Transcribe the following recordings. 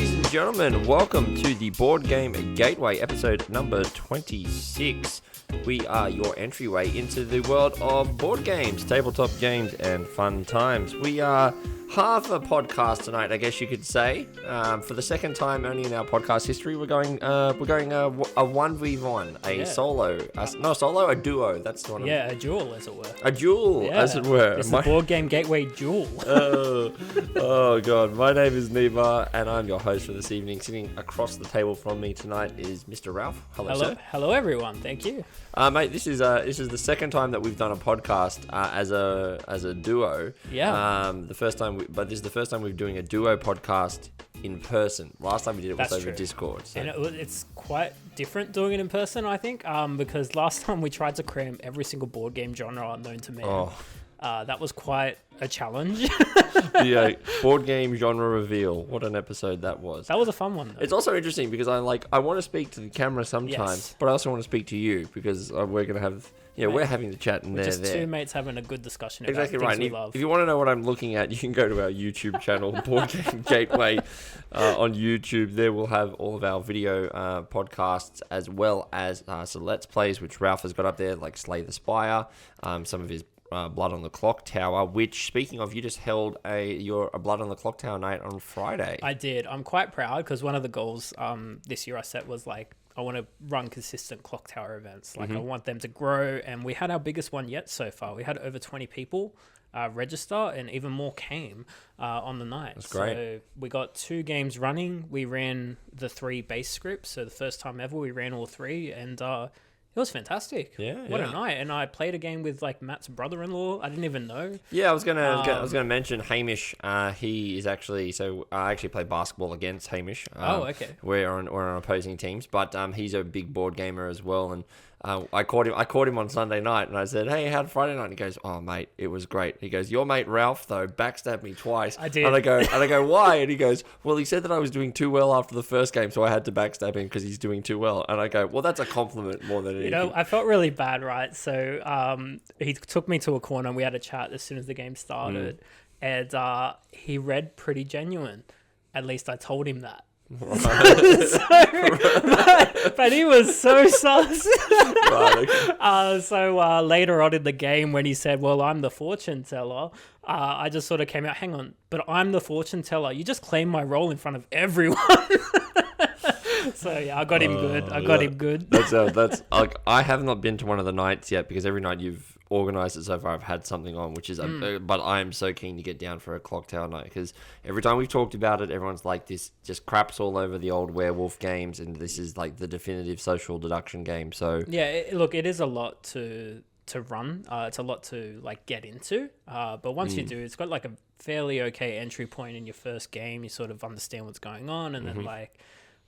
Ladies and gentlemen, welcome to the Board Game Gateway, episode number 26. We are your entryway into the world of board games, tabletop games, and fun times. We are half a podcast tonight, I guess you could say. For the second time only in our podcast history, we're going a 1v1, a duo. That's the one. Yeah, a duel, as it were. A duel, as it were. It's the Board Game Gateway duel. Oh God, my name is Neeber, and I'm your host for this evening. Sitting across the table from me tonight is Mr. Ralph. Hello, sir. Hello, everyone. Thank you. Mate, this is the second time that we've done a podcast as a duo. Yeah. But this is the first time we're doing a duo podcast in person. Last time we did it was over Discord. So. And it's quite different doing it in person, I think, because last time we tried to cram every single board game genre known to man. Oh. That was quite a challenge. The board game genre reveal. What an episode that was. That was a fun one, though. It's also interesting because I want to speak to the camera sometimes, but I also want to speak to you because we're going to have... Yeah, we're having the chat and they're just there. Two mates having a good discussion about things we love. If you want to know what I'm looking at, you can go to our YouTube channel, Board Game Gateway, on YouTube. There we'll have all of our video podcasts as well as some Let's Plays, which Ralph has got up there, like Slay the Spire, some of his Blood on the Clock Tower, which, speaking of, you just held a Blood on the Clock Tower night on Friday. I did. I'm quite proud because one of the goals this year I set was like, I want to run consistent clock tower events. Like I want them to grow, and we had our biggest one yet so far. We had over 20 people register, and even more came on the night. That's great. So we got 2 games running. We ran the 3 base scripts. So the first time ever, we ran all 3, and it was fantastic. What a night! And I played a game with like Matt's brother-in-law. I didn't even know. Yeah, I was gonna mention Hamish. He is actually I actually play basketball against Hamish. Okay. We're on opposing teams, but he's a big board gamer as well. And I caught him on Sunday night, and I said, "Hey, how'd Friday night?" And he goes, "Oh, mate, it was great." He goes, "Your mate Ralph though backstabbed me twice." I did. And I go, "Why?" And he goes, "Well, he said that I was doing too well after the first game, so I had to backstab him because he's doing too well." And I go, "Well, that's a compliment more than anything." You know, I felt really bad, right? So he took me to a corner, and we had a chat as soon as the game started, and he read pretty genuine. At least I told him that. Right. but he was so sus. Right, okay. So later on in the game, when he said, "Well, I'm the fortune teller," I just sort of came out, "Hang on, but I'm the fortune teller. You just claimed my role in front of everyone." So yeah, I got him good. Him good. That's like, I have not been to one of the nights yet because every night you've organised it so far, I've had something on, which is but I am so keen to get down for a clock tower night because every time we've talked about it, everyone's like, this just craps all over the old werewolf games, and this is like the definitive social deduction game. So yeah, it is a lot to run. It's a lot to like get into. But once you do, it's got like a fairly okay entry point in your first game. You sort of understand what's going on, and then like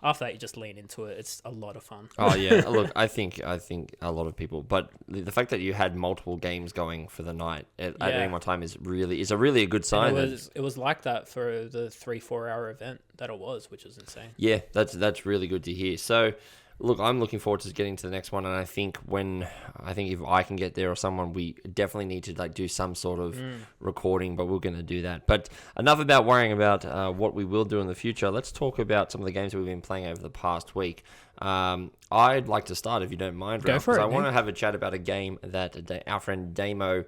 after that, you just lean into it. It's a lot of fun. Oh yeah, look, I think a lot of people, but the fact that you had multiple games going for the night at any one time is a really good sign. And it was like that for the 3-4 hour event that it was, which is insane. Yeah, that's really good to hear. So, look, I'm looking forward to getting to the next one, and I think if I can get there or someone, we definitely need to like do some sort of recording, but we're going to do that. But enough about worrying about what we will do in the future. Let's talk about some of the games that we've been playing over the past week. I'd like to start, if you don't mind, Ralph, because I want to have a chat about a game that our friend Damo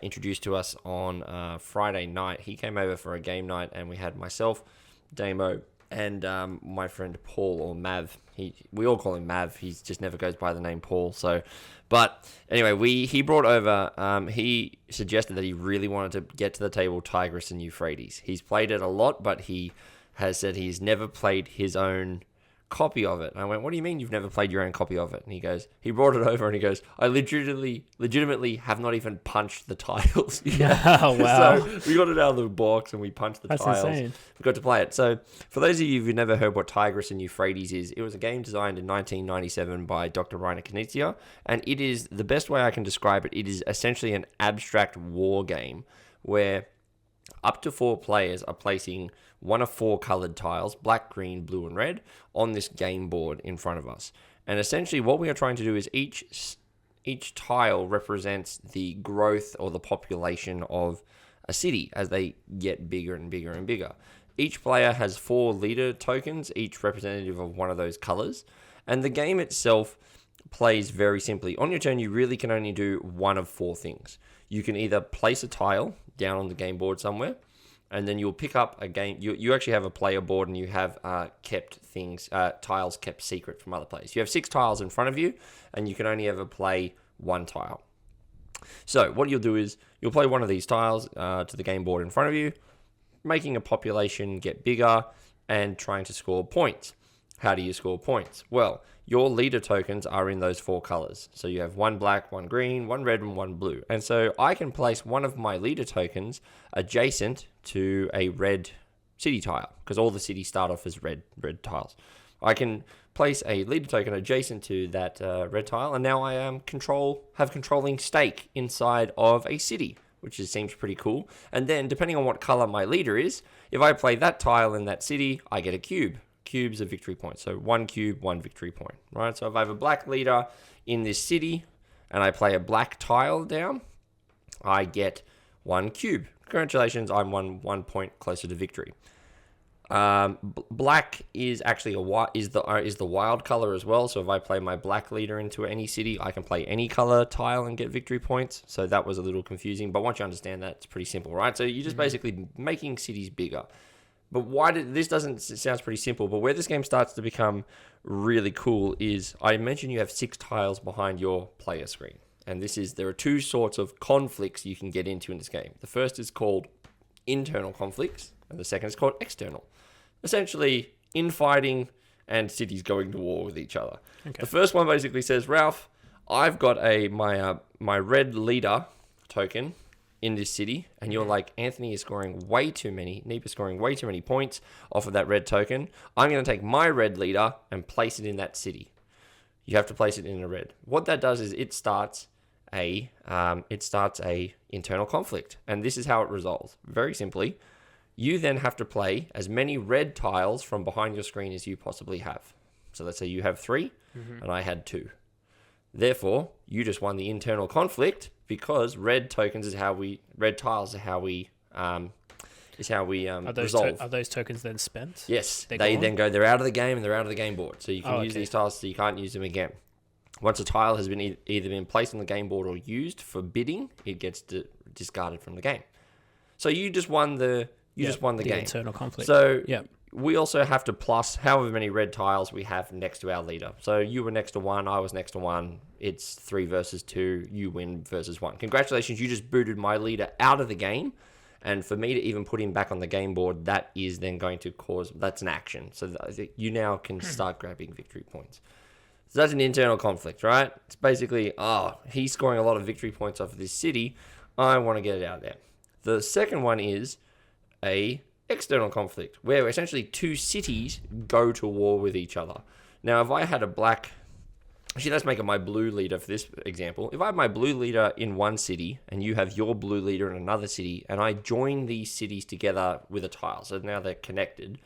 introduced to us on Friday night. He came over for a game night, and we had myself, Damo, and my friend Paul, or Mav. We all call him Mav. He just never goes by the name Paul. So, but anyway, he brought over. He suggested that he really wanted to get to the table Tigris and Euphrates. He's played it a lot, but he has said he's never played his own copy of it. And I went, "What do you mean you've never played your own copy of it?" And he brought it over and he goes, "I legitimately have not even punched the tiles yet." Oh, wow. So we got it out of the box and we punched the tiles. That's insane. We got to play it. So for those of you who've never heard what Tigris and Euphrates is, it was a game designed in 1997 by Dr. Rainer Knizia, and it is, the best way I can describe it, it is essentially an abstract war game where up to 4 players are placing one of 4 coloured tiles, black, green, blue, and red, on this game board in front of us. And essentially what we are trying to do is each tile represents the growth or the population of a city as they get bigger and bigger and bigger. Each player has 4 leader tokens, each representative of one of those colors. And the game itself plays very simply. On your turn, you really can only do one of 4 things. You can either place a tile down on the game board somewhere, and then you'll pick up a game. You actually have a player board, and you have tiles kept secret from other players. You have 6 tiles in front of you, and you can only ever play 1 tile. So what you'll do is you'll play one of these tiles to the game board in front of you, making a population get bigger and trying to score points. How do you score points? Well, your leader tokens are in those 4 colors. So you have 1 black, 1 green, 1 red, and 1 blue. And so I can place one of my leader tokens adjacent to a red city tile, because all the cities start off as red tiles. I can place a leader token adjacent to that red tile, and now I have controlling stake inside of a city, which seems pretty cool. And then, depending on what color my leader is, if I play that tile in that city, I get a cube. Cubes are victory points. So 1 cube, 1 victory point, right? So if I have a black leader in this city and I play a black tile down, I get 1 cube. Congratulations, I'm 1 point closer to victory. Black is actually the wild color as well. So if I play my black leader into any city, I can play any color tile and get victory points. So that was a little confusing, but once you understand that, it's pretty simple, right? So you're just basically making cities bigger. But sounds pretty simple, but where this game starts to become really cool is, I mentioned you have 6 tiles behind your player screen. And there are 2 sorts of conflicts you can get into in this game. The first is called internal conflicts, and the second is called external. Essentially, infighting and cities going to war with each other. Okay. The first one basically says, Ralph, I've got my red leader token in this city, and you're like, Anthony is scoring way too many, Neeber scoring way too many points off of that red token. I'm going to take my red leader and place it in that city. You have to place it in a red. What that does is it starts a internal conflict, and this is how it resolves. Very simply, you then have to play as many red tiles from behind your screen as you possibly have. So let's say you have 3, and I had 2. Therefore, you just won the internal conflict, because red tiles are how we resolve. Are those tokens then spent? Yes, they're out of the game, and they're out of the game board. So you can use these tiles, so you can't use them again. Once a tile has been either been placed on the game board or used for bidding, it gets discarded from the game. So you just won the game. Internal conflict. So we also have to plus however many red tiles we have next to our leader. So you were next to 1, I was next to 1. It's 3 versus 2. You win versus 1. Congratulations, you just booted my leader out of the game. And for me to even put him back on the game board, that is then going to that's an action. So you now can start grabbing victory points. So that's an internal conflict, right? It's basically, he's scoring a lot of victory points off of this city. I want to get it out there. The second one is a external conflict, where essentially 2 cities go to war with each other. Now, if I had a black... Actually, let's make it my blue leader for this example. If I have my blue leader in one city, and you have your blue leader in another city, and I join these cities together with a tile, so now they're connected,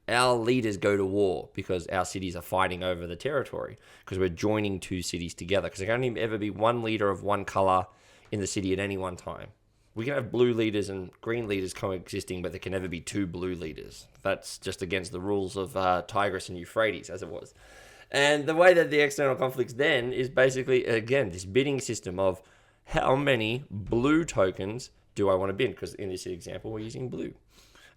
our leaders go to war because our cities are fighting over the territory, because we're joining 2 cities together, because there can only ever be one leader of one color in the city at any one time. We can have blue leaders and green leaders coexisting, but there can never be 2 blue leaders. That's just against the rules of Tigris and Euphrates, as it was. And the way that the external conflicts then is basically, again, this bidding system of how many blue tokens do I want to bid? Because in this example, we're using blue.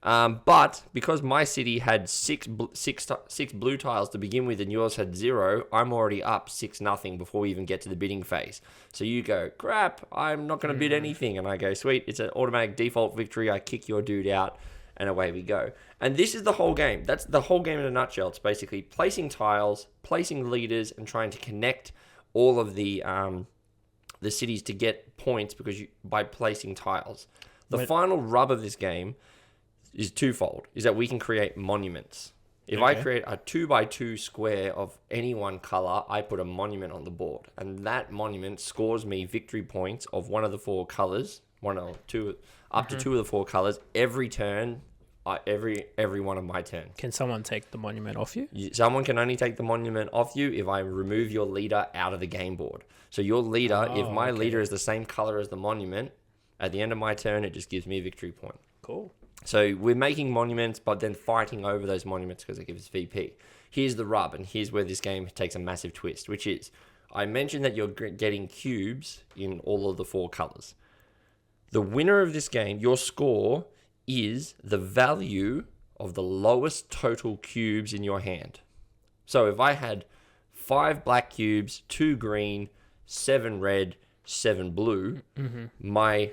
But because my city had six blue tiles to begin with and yours had 0, I'm already up 6-0 before we even get to the bidding phase. So you go, crap, I'm not going to bid anything. And I go, sweet, it's an automatic default victory. I kick your dude out, and away we go. And this is the whole game. That's the whole game in a nutshell. It's basically placing tiles, placing leaders, and trying to connect all of the cities to get points by placing tiles. The final rub of this game is twofold, is that we can create monuments. If I create a 2x2 square of any one color, I put a monument on the board, and that monument scores me victory points of one of the 4 colors, up to 2 of the 4 colors every turn, every one of my turns. Can someone take the monument off you? Someone can only take the monument off you if I remove your leader out of the game board. So your leader, if my leader is the same color as the monument, at the end of my turn, it just gives me a victory point. Cool. So we're making monuments, but then fighting over those monuments because it gives us VP. Here's the rub, and here's where this game takes a massive twist, which is, I mentioned that you're getting cubes in all of the 4 colors. The winner of this game, your score is the value of the lowest total cubes in your hand. So if I had 5 black cubes, 2 green, 7 red, 7 blue, my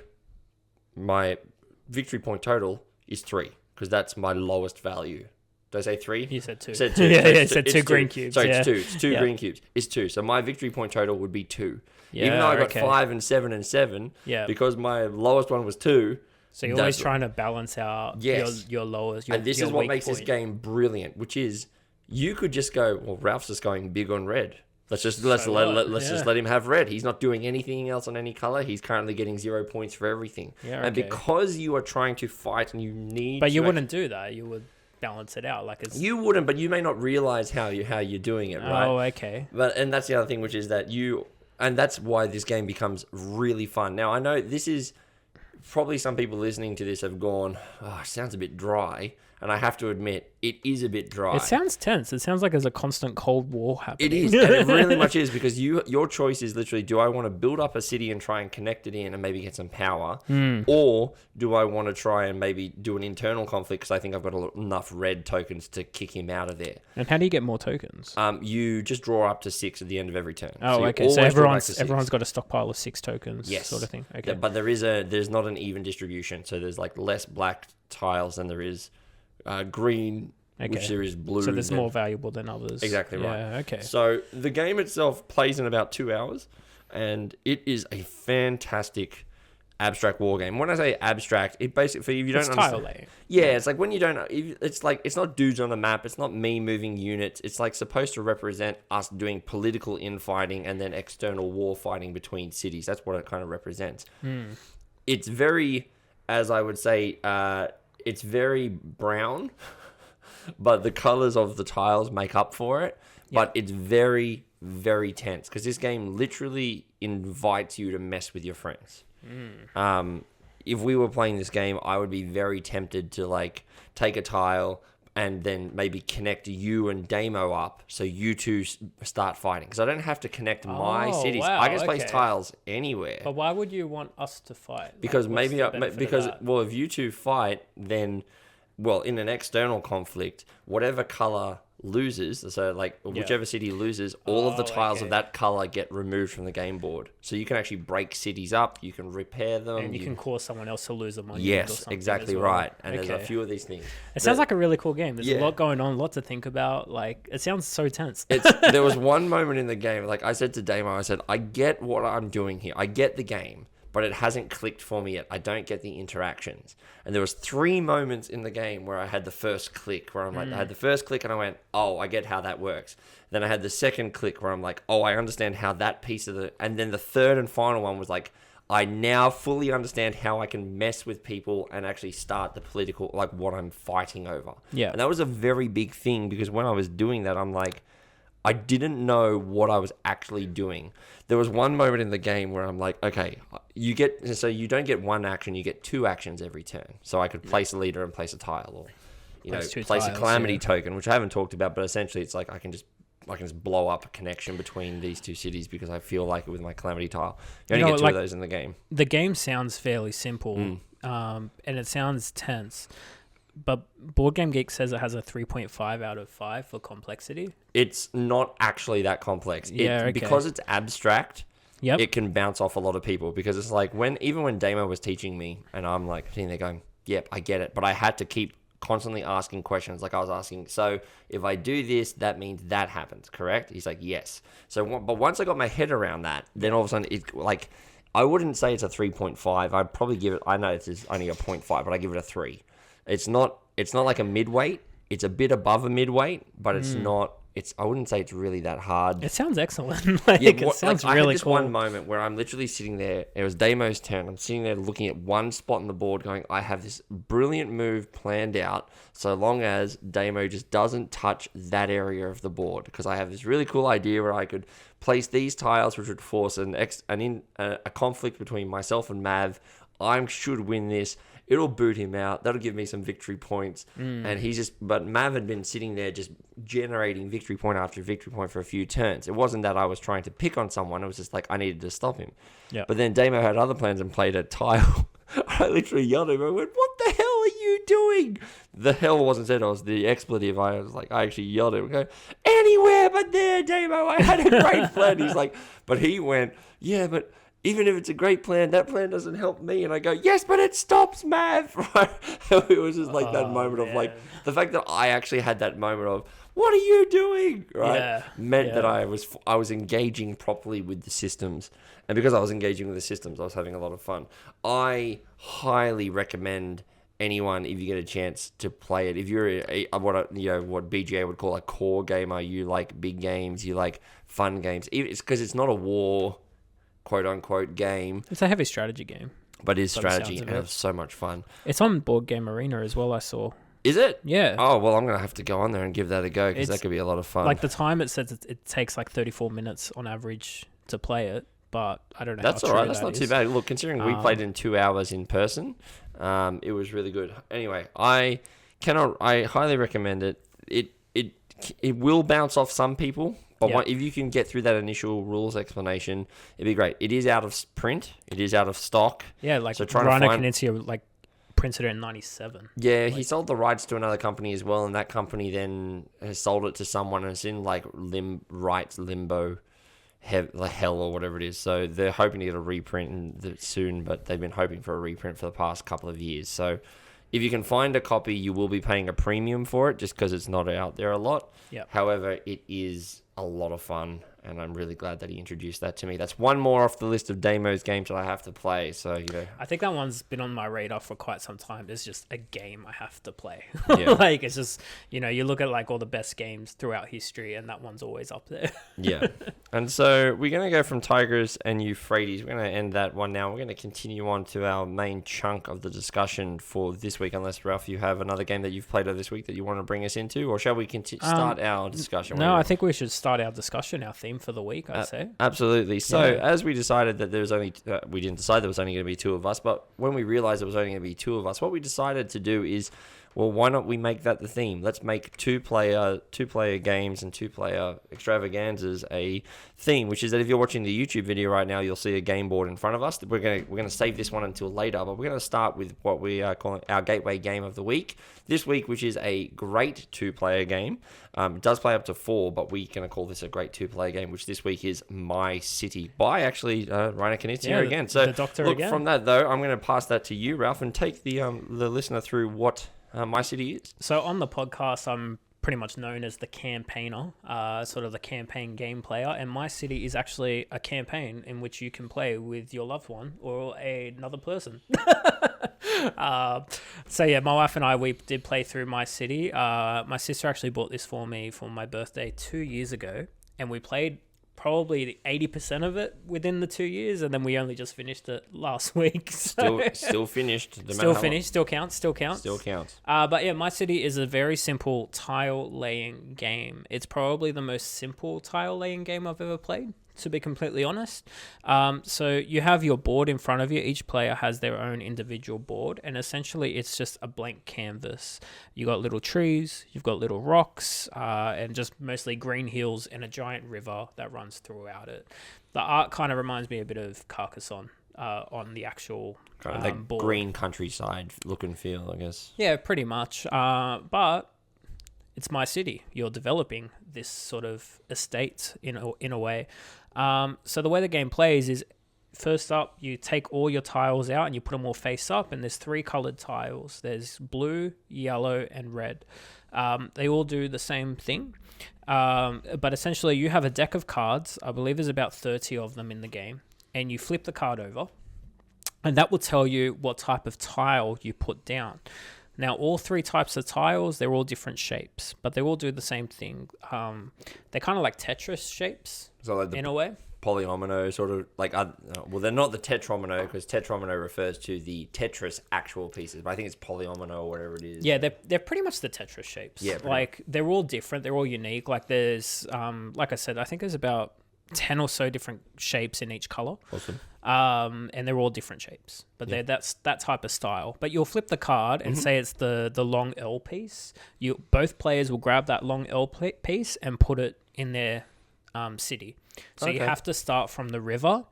victory point total is 3, because that's my lowest value. Did I say 3? You said 2. I said 2. Yeah, So you said 2 green cubes. Sorry, yeah. it's 2. It's 2 Yeah. green cubes. It's 2. So my victory point total would be 2. Yeah, Even though I got okay. 5 and 7 and 7, Yeah. because my lowest one was 2. So you're always trying to balance out Yes. your lowest. And this is what makes point. this game brilliant, which is you could just go, well, Ralph's just going big on red. Let's just let him have red. He's not doing anything else on any color. He's currently getting 0 points for everything. Yeah, And okay. because you are trying to fight and you need, But you wouldn't do that. You would balance it out. Like it's. You wouldn't, but you may not realize how you're doing it, right? Oh, okay. And that's the other thing, which is that and that's why this game becomes really fun. Now I know this is probably some people listening to this have gone, oh, it sounds a bit dry. And I have to admit, it is a bit dry. It sounds tense. It sounds like there's a constant Cold War happening. It is, and it really much is, because your choice is literally, do I want to build up a city and try and connect it in and maybe get some power, or do I want to try and maybe do an internal conflict because I think I've got enough red tokens to kick him out of there. And how do you get more tokens? You just draw up to 6 at the end of every turn. Oh, you okay. So always draw back to 6. everyone's got a stockpile of 6 tokens, Yes. sort of thing. Okay. But there's not an even distribution, so there's like less black tiles than there is green, which there is blue. So there's more valuable than others. Exactly right. Yeah, okay. So the game itself plays in about 2 hours, and it is a fantastic abstract war game. When I say abstract, it basically, if you don't It's understand, tile laying. yeah, it's like when you don't, it's like, it's not dudes on a map, it's not me moving units, it's like supposed to represent us doing political infighting and then external war fighting between cities. That's what it kind of represents. It's very, as I would say, it's very brown, but the colors of the tiles make up for it. But it's very, very tense, because this game literally invites you to mess with your friends. If we were playing this game, I would be very tempted to like take a tile and then maybe connect you and Damo up so you two start fighting. Because I don't have to connect my cities. wow, I can just place okay. tiles anywhere. But why would you want us to fight? Because Like, what's maybe, the benefit of that? well, if you two fight, then, well, in an external conflict, whatever color loses, so like whichever city loses, all of the tiles of that color get removed from the game board. So you can actually break cities up, you can repair them. And you can cause someone else to lose a monument. Or Yes, something exactly as well. right. And there's a few of these things. It sounds like a really cool game. There's Yeah. a lot going on, lot to think about. Like, it sounds so tense. There was one moment in the game, like I said to Damo, I said, I get what I'm doing here. I get the game, but it hasn't clicked for me yet. I don't get the interactions. And there was 3 moments in the game where I had the first click, where I'm like, I had the first click and I went, oh, I get how that works. Then I had the second click where I'm like, oh, I understand how that piece of and then the third and final one was like, I now fully understand how I can mess with people and actually start the political, like what I'm fighting over. Yeah. And that was a very big thing, because when I was doing that, I'm like, I didn't know what I was actually doing. There was one moment in the game where I'm like, okay, you don't get one action, you get 2 actions every turn. So I could place a leader and place a tile, or place a calamity token, which I haven't talked about, but essentially it's like I can just blow up a connection between these 2 cities because I feel like it with my calamity tile. You only get 2 of those in the game. The game sounds fairly simple, and it sounds tense. But Board Game Geek says it has a 3.5 out of 5 for complexity. It's not actually that complex. Yeah, okay. Because it's abstract, Yep. it can bounce off a lot of people, because it's like even when Damo was teaching me and I'm like sitting there going, yep, I get it. But I had to keep constantly asking questions. Like I was asking, so if I do this, that means that happens, correct? He's like, yes. But once I got my head around that, then all of a sudden it like, I wouldn't say it's a 3.5. I'd probably give it, I know it's only a 0.5, but I give it a 3. It's not like a midweight. It's a bit above a midweight, but it's not. I wouldn't say it's really that hard. It sounds excellent. It sounds I really had this cool. one moment where I'm literally sitting there. It was Damo's turn. I'm sitting there looking at one spot on the board, going, I have this brilliant move planned out, so long as Damo just doesn't touch that area of the board, because I have this really cool idea where I could place these tiles, which would force a conflict between myself and Mav. I should win this. it'll boot him out. That'll give me some victory points. And but Mav had been sitting there just generating victory point after victory point for a few turns. It wasn't that I was trying to pick on someone. It was just like I needed to stop him. Yeah. But then Damo had other plans and played a tile. I literally yelled at him. I went, "What the hell are you doing?" The hell wasn't said. It was the expletive. I actually yelled at him. I go, "Anywhere but there, Damo. I had a great plan." He's like, but he went, "Yeah, but even if it's a great plan, that plan doesn't help me." And I go, "Yes, but it stops Mav." Right? It was just like that moment of like the fact that I actually had that moment of, "What are you doing?" Right? Meant that I was engaging properly with the systems. And because I was engaging with the systems, I was having a lot of fun. I highly recommend anyone, if you get a chance, to play it. If you're what BGA would call a core gamer, you like big games, you like fun games. It's because it's not a war, quote unquote, game. It's a heavy strategy game. But it's strategy and it's so much fun. It's on Board Game Arena as well, I saw. Is it? Yeah. Oh, well, I'm going to have to go on there and give that a go because that could be a lot of fun. Like the time it says it takes like 34 minutes on average to play it, but I don't know. That's all right. That's not too bad. Look, considering we played in 2 hours in person, it was really good. Anyway, I highly recommend it. It will bounce off some people, but if you can get through that initial rules explanation, it'd be great. It is out of print. It is out of stock. Yeah, like so Rhino Knizia like printed it in 97. Yeah, he sold the rights to another company as well, and that company then has sold it to someone, and it's in like rights limbo. Hell or whatever it is. So they're hoping to get a reprint soon, but they've been hoping for a reprint for the past couple of years. So if you can find a copy, you will be paying a premium for it just because it's not out there a lot. Yep. However, it is a lot of fun, and I'm really glad that he introduced that to me. That's one more off the list of Damo's games that I have to play. So, I think that one's been on my radar for quite some time. It's just a game I have to play. Yeah. Like, it's just, you look at like all the best games throughout history, and that one's always up there. Yeah. And so we're going to go from Tigris and Euphrates. We're going to end that one now. We're going to continue on to our main chunk of the discussion for this week, unless, Ralph, you have another game that you've played this week that you want to bring us into, or shall we start our discussion? No, I think we should start our discussion, our theme for the week, I'd say. Absolutely. So as we decided that there was only, we didn't decide there was only going to be 2 of us, but when we realized there was only going to be 2 of us, what we decided to do is, well, why not we make that the theme? Let's make two-player games and 2-player extravaganzas a theme, which is that if you're watching the YouTube video right now, you'll see a game board in front of us. We're gonna save this one until later, but we're gonna start with what we are calling our gateway game of the week this week, which is a great 2-player game. It does play up to 4, but we're gonna call this a great 2-player game, which this week is My City by actually Rhino Knizia again. So the Doctor look, again. from that though, I'm gonna pass that to you, Ralph, and take the listener through what My City is. So on the podcast, I'm pretty much known as the campaigner, sort of the campaign game player, and My City is actually a campaign in which you can play with your loved one or another person. So yeah, my wife and I, we did play through My City. My sister actually bought this for me for my birthday 2 years ago, and we played probably 80% of it within the 2 years, and then we only just finished it last week. So. Still finished. Still finished. Still counts. Still counts. But yeah, My City is a very simple tile laying game. It's probably the most simple tile laying game I've ever played, to be completely honest. So you have your board in front of you. Each player has their own individual board, and essentially it's just a blank canvas. You got little trees, you've got little rocks, and just mostly green hills and a giant river that runs throughout it. The art kind of reminds me a bit of Carcassonne on the actual kind of like board. Green countryside look and feel, I guess. Yeah, pretty much. But it's My City. You're developing this sort of estate in a way. So the way the game plays is, first up, you take all your tiles out and you put them all face up, and there's 3 colored tiles. There's blue, yellow, and red. They all do the same thing. But essentially you have a deck of cards. I believe there's about 30 of them in the game. And you flip the card over, and that will tell you what type of tile you put down. Now, all 3 types of tiles, they're all different shapes, but they all do the same thing. They're kind of like Tetris shapes, so like in a way. Polyomino, sort of like, well, they're not the tetromino, because tetromino refers to the Tetris actual pieces, but I think it's polyomino or whatever it is. Yeah, they're pretty much the Tetris shapes. Yeah, like they're all different, they're all unique. Like there's, like I said, I think there's about 10 or so different shapes in each color. Awesome. And they're all different shapes, but that's that type of style. But you'll flip the card and say it's the long L piece. Both players will grab that long L piece and put it in their city. So you have to start from the river,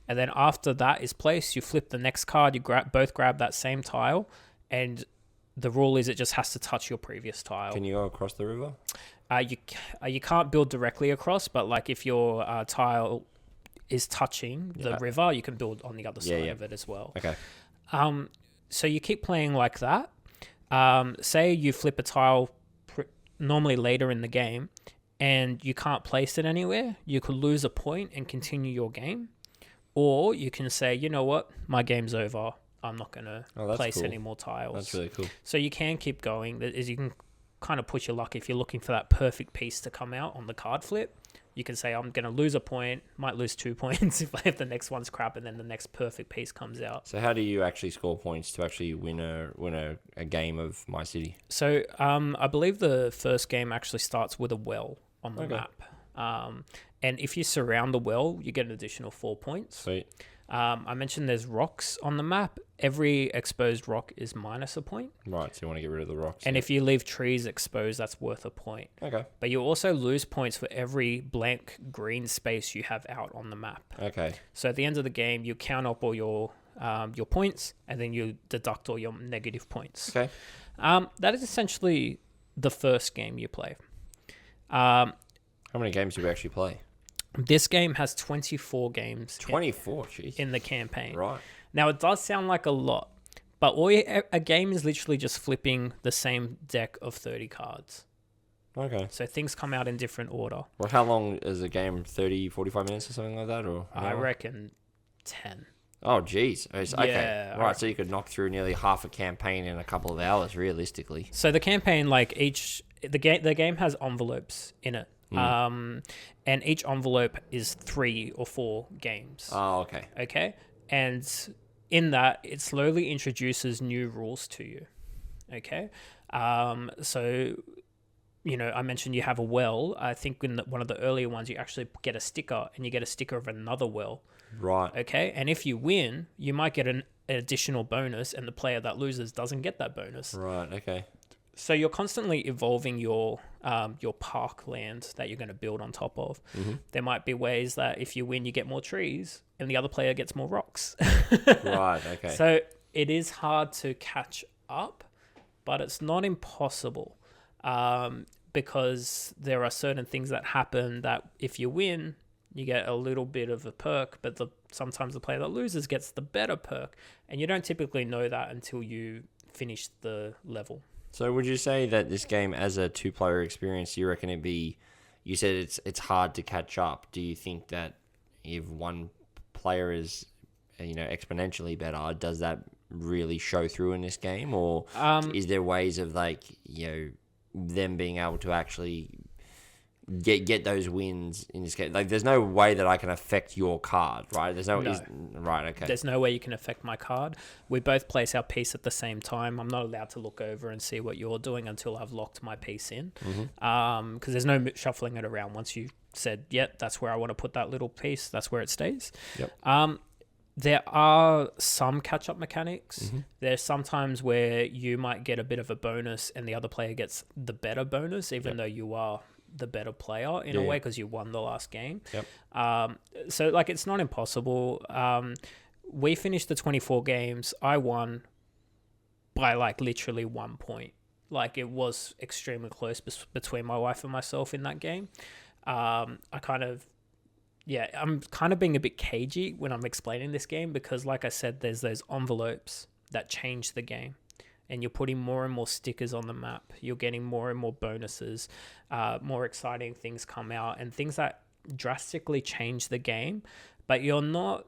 and then after that is placed, you flip the next card. You both grab that same tile, and the rule is it just has to touch your previous tile. Can you go across the river? You can't build directly across, but like if your tile is touching the river, you can build on the other side of it as well. Okay. So you keep playing like that. Say you flip a tile normally later in the game and you can't place it anywhere, you could lose a point and continue your game. Or you can say, you know what, my game's over. I'm not going to place any more tiles. That's really cool. So you can keep going. You can kind of push your luck if you're looking for that perfect piece to come out on the card flip. You can say, I'm going to lose a point, might lose 2 points if the next one's crap, and then the next perfect piece comes out. So how do you actually score points to actually win a game of My City? So I believe the first game actually starts with a well on the map. And if you surround the well, you get an additional 4 points. Sweet. I mentioned there's rocks on the map. Every exposed rock is minus a point. Right, so you want to get rid of the rocks. And if you leave trees exposed, that's worth a point. Okay. But you also lose points for every blank green space you have out on the map. Okay. So at the end of the game, you count up all your points, and then you deduct all your negative points. Okay. That is essentially the first game you play. How many games do we actually play? This game has 24 games. 24, jeez. In the campaign. Right. Now, it does sound like a lot, but a game is literally just flipping the same deck of 30 cards. Okay. So things come out in different order. Well, how long is a game? 30, 45 minutes or something like that? Or I reckon 10. Oh, geez. Okay. Yeah, right, so you could knock through nearly half a campaign in a couple of hours, realistically. So the campaign, like the game has envelopes in it. And each envelope is 3 or 4 games. Oh, okay. Okay. And in that, it slowly introduces new rules to you. Okay. So, I mentioned you have a well. I think in one of the earlier ones, you actually get a sticker, and you get a sticker of another well. Right. Okay. And if you win, you might get an additional bonus, and the player that loses doesn't get that bonus. Right. Okay. So you're constantly evolving your parkland that you're going to build on top of. Mm-hmm. There might be ways that if you win, you get more trees, and the other player gets more rocks. Right, okay. So it is hard to catch up, but it's not impossible, because there are certain things that happen that if you win, you get a little bit of a perk, but sometimes the player that loses gets the better perk, and you don't typically know that until you finish the level. So would you say that this game, as a 2-player experience, you reckon you said it's hard to catch up. Do you think that if one player is, exponentially better, does that really show through in this game? Or is there ways of them being able to actually get those wins in this game? Like, there's no way that I can affect your card, right? No. Right, okay. There's no way you can affect my card. We both place our piece at the same time. I'm not allowed to look over and see what you're doing until I've locked my piece in. Mm-hmm. Because there's no shuffling it around. Once you said, yep, that's where I want to put that little piece, that's where it stays. Yep. There are some catch-up mechanics. Mm-hmm. There's sometimes where you might get a bit of a bonus and the other player gets the better bonus, even though you are the better player in a way, because you won the last game. Yep. So it's not impossible. We finished the 24 games. I won by literally 1 point. It was extremely close between my wife and myself in that game. I'm kind of being a bit cagey when I'm explaining this game, because like I said, there's those envelopes that change the game. And you're putting more and more stickers on the map. You're getting more and more bonuses. More exciting things come out, and things that drastically change the game. But you're not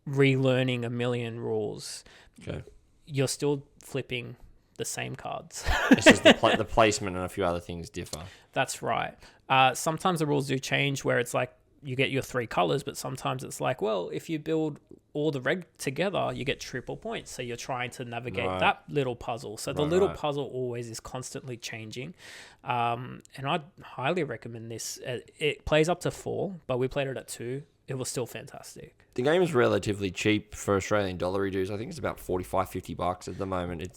relearning a million rules. Okay. You're still flipping the same cards. It's just the placement and a few other things differ. That's right. Sometimes the rules do change, where it's like you get your 3 colors, but sometimes it's like, well, if you build all the red together, you get triple points. So you're trying to navigate that little puzzle. So the little puzzle always is constantly changing. And I'd highly recommend this. It plays up to 4, but we played it at 2. It was still fantastic. The game is relatively cheap for Australian dollar dues. I think it's about $45-$50 at the moment.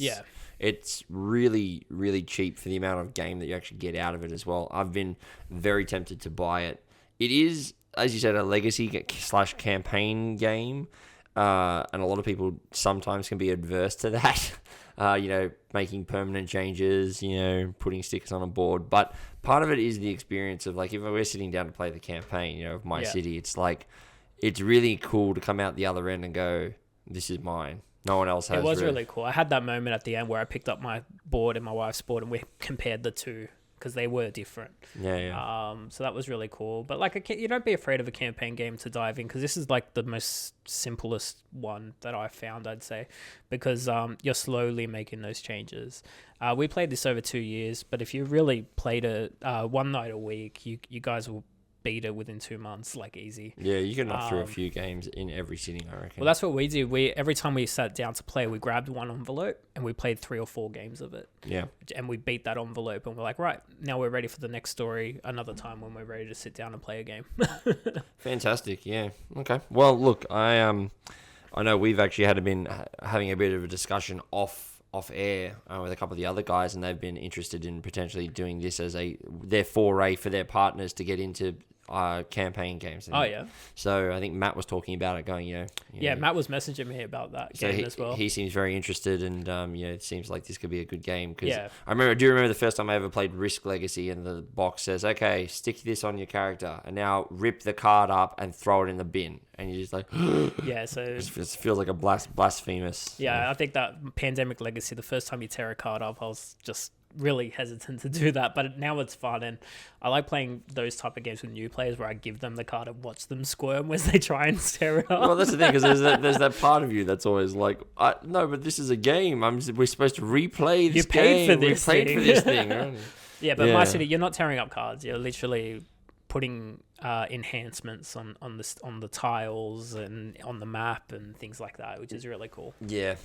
It's really, really cheap for the amount of game that you actually get out of it as well. I've been very tempted to buy it. It is, as you said, a legacy/campaign game, and a lot of people sometimes can be adverse to that. Making permanent changes, putting stickers on a board. But part of it is the experience of, like, if we're sitting down to play the campaign, of my city, it's like, it's really cool to come out the other end and go, this is mine. No one else has. It was really cool. I had that moment at the end where I picked up my board and my wife's board, and we compared the two because they were different. Yeah. So that was really cool. But like, you don't be afraid of a campaign game to dive in, because this is like the most simplest one that I found, I'd say, because you're slowly making those changes. We played this over 2 years, but if you really played it one night a week, you guys will beat it within 2 months, like easy. Yeah, you can knock through a few games in every sitting, I reckon. Well, that's what we did. Every time we sat down to play, we grabbed one envelope and we played 3 or 4 games of it. Yeah. And we beat that envelope, and we're like, right, now we're ready for the next story another time when we're ready to sit down and play a game. Fantastic, yeah. Okay. Well, look, I know we've actually been having a bit of a discussion off air with a couple of the other guys, and they've been interested in potentially doing this as their foray for their partners to get into campaign games. So I think Matt was talking about it, going, Matt was messaging me about that game as well. He seems very interested, and it seems like this could be a good game. Because I do remember the first time I ever played Risk Legacy, and the box says, okay, stick this on your character, and now rip the card up and throw it in the bin. And you're just like, so it feels like a blasphemous. I think that Pandemic Legacy, the first time you tear a card up, I was just really hesitant to do that, but now it's fun, and I like playing those type of games with new players where I give them the card and watch them squirm as they try and tear it up. Well, that's the thing, because there's that part of you that's always like, no, but this is a game. We're supposed to replay this game. We paid for this thing. Right? Yeah, but My City, you're not tearing up cards. You're literally putting enhancements on the tiles and on the map and things like that, which is really cool. Yeah.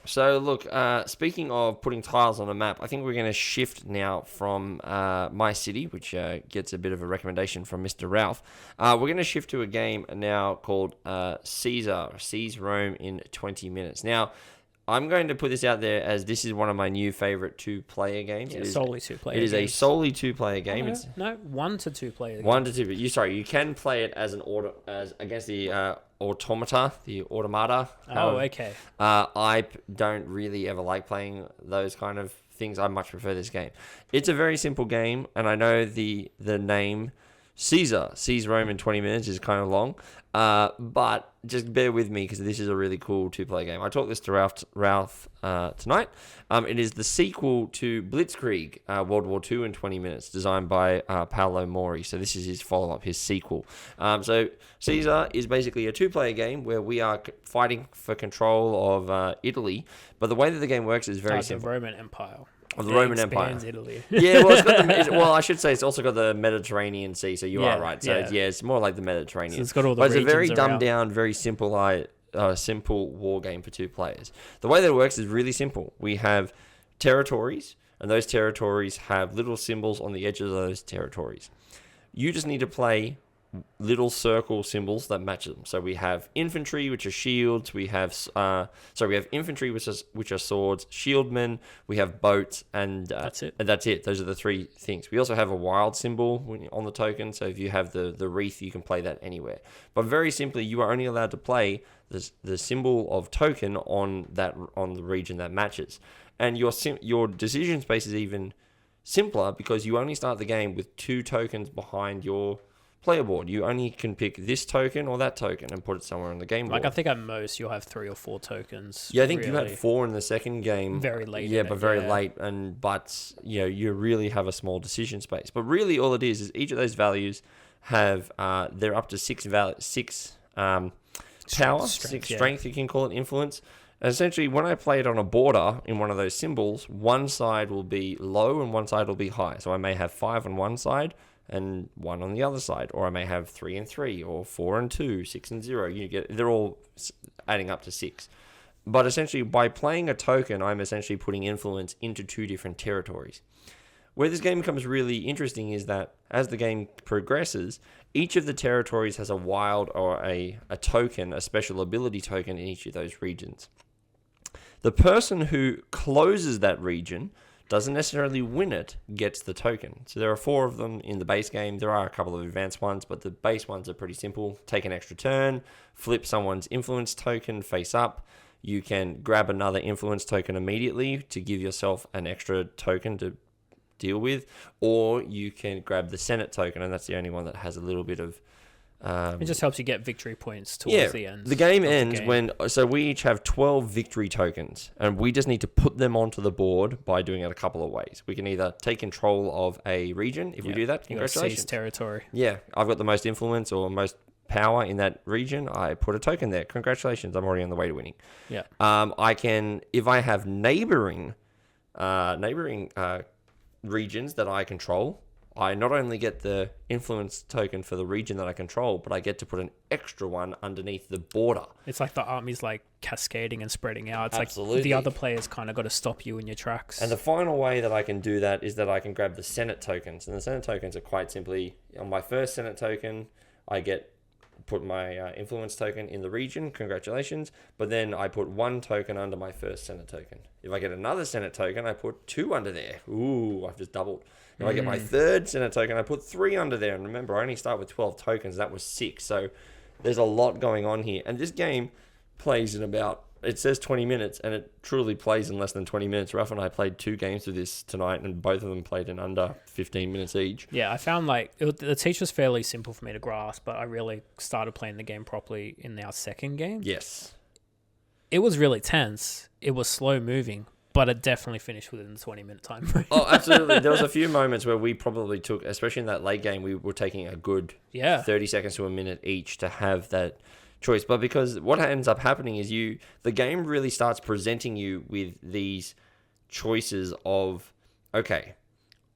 So look, speaking of putting tiles on a map, I think we're going to shift now from My City, which gets a bit of a recommendation from Mr. Ralph. We're going to shift to a game now called Sieze Rome in 20 minutes. Now, I'm going to put this out there as this is one of my new favorite 2-player games. Yeah, solely 2-player. It is a solely 2-player game. No, 1 to 2-player. 1 to 2. But you can play it as against the automata. Oh, okay. I don't really ever like playing those kind of things. I much prefer this game. It's a very simple game, and I know the name Sieze Rome in 20 minutes is kind of long. But just bear with me, because this is a really cool 2-player game. I talked this to Ralph tonight. It is the sequel to Blitzkrieg, World War II in 20 minutes, designed by Paolo Mori. So this is his follow-up, his sequel. So Sieze is basically a 2-player game where we are fighting for control of Italy. But the way that the game works is very simple. The Roman Empire. Of the Roman Empire. Italy. Yeah, well, it's got I should say it's also got the Mediterranean Sea, so you are right. So it's more like the Mediterranean. So it's got all the But it's a very regions dumbed around. down, very simple war game for 2 players. The way that it works is really simple. We have territories, and those territories have little symbols on the edges of those territories. You just need to play little circle symbols that match them. So we have infantry, which are shields. We have infantry, which are swords. Shieldmen. We have boats, and that's it. And that's it. Those are the 3 things. We also have a wild symbol on the token. So if you have the wreath, you can play that anywhere. But very simply, you are only allowed to play the symbol of token on the region that matches. And your decision space is even simpler, because you only start the game with 2 tokens behind your player board. You only can pick this token or that token and put it somewhere on the game board. Like, I think at most you'll have 3 or 4 tokens. Yeah, I think you had 4 in the second game. Very late. Yeah, but very late. But you really have a small decision space. But really, all it is each of those values have they're up to 6 power, 6 strength. You can call it influence. And essentially, when I play it on a border in one of those symbols, one side will be low and one side will be high. So I may have 5 on one side and 1 on the other side, or I may have 3 and 3, or 4 and 2, 6 and 0. They're all adding up to 6. But essentially, by playing a token, I'm essentially putting influence into 2 different territories. Where this game becomes really interesting is that as the game progresses, each of the territories has a wild or a token, a special ability token in each of those regions. The person who closes that region doesn't necessarily win it, gets the token. So there are 4 of them in the base game. There are a couple of advanced ones, but the base ones are pretty simple. Take an extra turn, flip someone's influence token face up. You can grab another influence token immediately to give yourself an extra token to deal with, or you can grab the Senate token, and that's the only one that has a little bit of it just helps you get victory points towards the end. The game ends so we each have 12 victory tokens, and we just need to put them onto the board by doing it a couple of ways. We can either take control of a region. If we do that, congratulations. Seize territory. Yeah, I've got the most influence or most power in that region. I put a token there. Congratulations, I'm already on the way to winning. Yeah. I can, if I have neighboring regions that I control, I not only get the influence token for the region that I control, but I get to put an extra one underneath the border. It's like the army's like cascading and spreading out. It's Absolutely. Like the other players kind of got to stop you in your tracks. And the final way that I can do that is that I can grab the Senate tokens. And the Senate tokens are quite simply, on my first Senate token, I put my influence token in the region, congratulations, but then I put 1 token under my first Senate token. If I get another Senate token, I put 2 under there. Ooh, I've just doubled. If I get my third Senate token, I put 3 under there. And remember, I only start with 12 tokens. That was 6. So there's a lot going on here. And this game plays in about, it says 20 minutes, and it truly plays in less than 20 minutes. Ralph and I played 2 games of this tonight, and both of them played in under 15 minutes each. Yeah, I found the teach was fairly simple for me to grasp, but I really started playing the game properly in our second game. Yes. It was really tense. It was slow moving, but it definitely finished within the 20-minute time frame. Oh, absolutely. There was a few moments where we probably took, especially in that late game, we were taking a good 30 seconds to a minute each to have that choice. But because what ends up happening is the game really starts presenting you with these choices of, okay,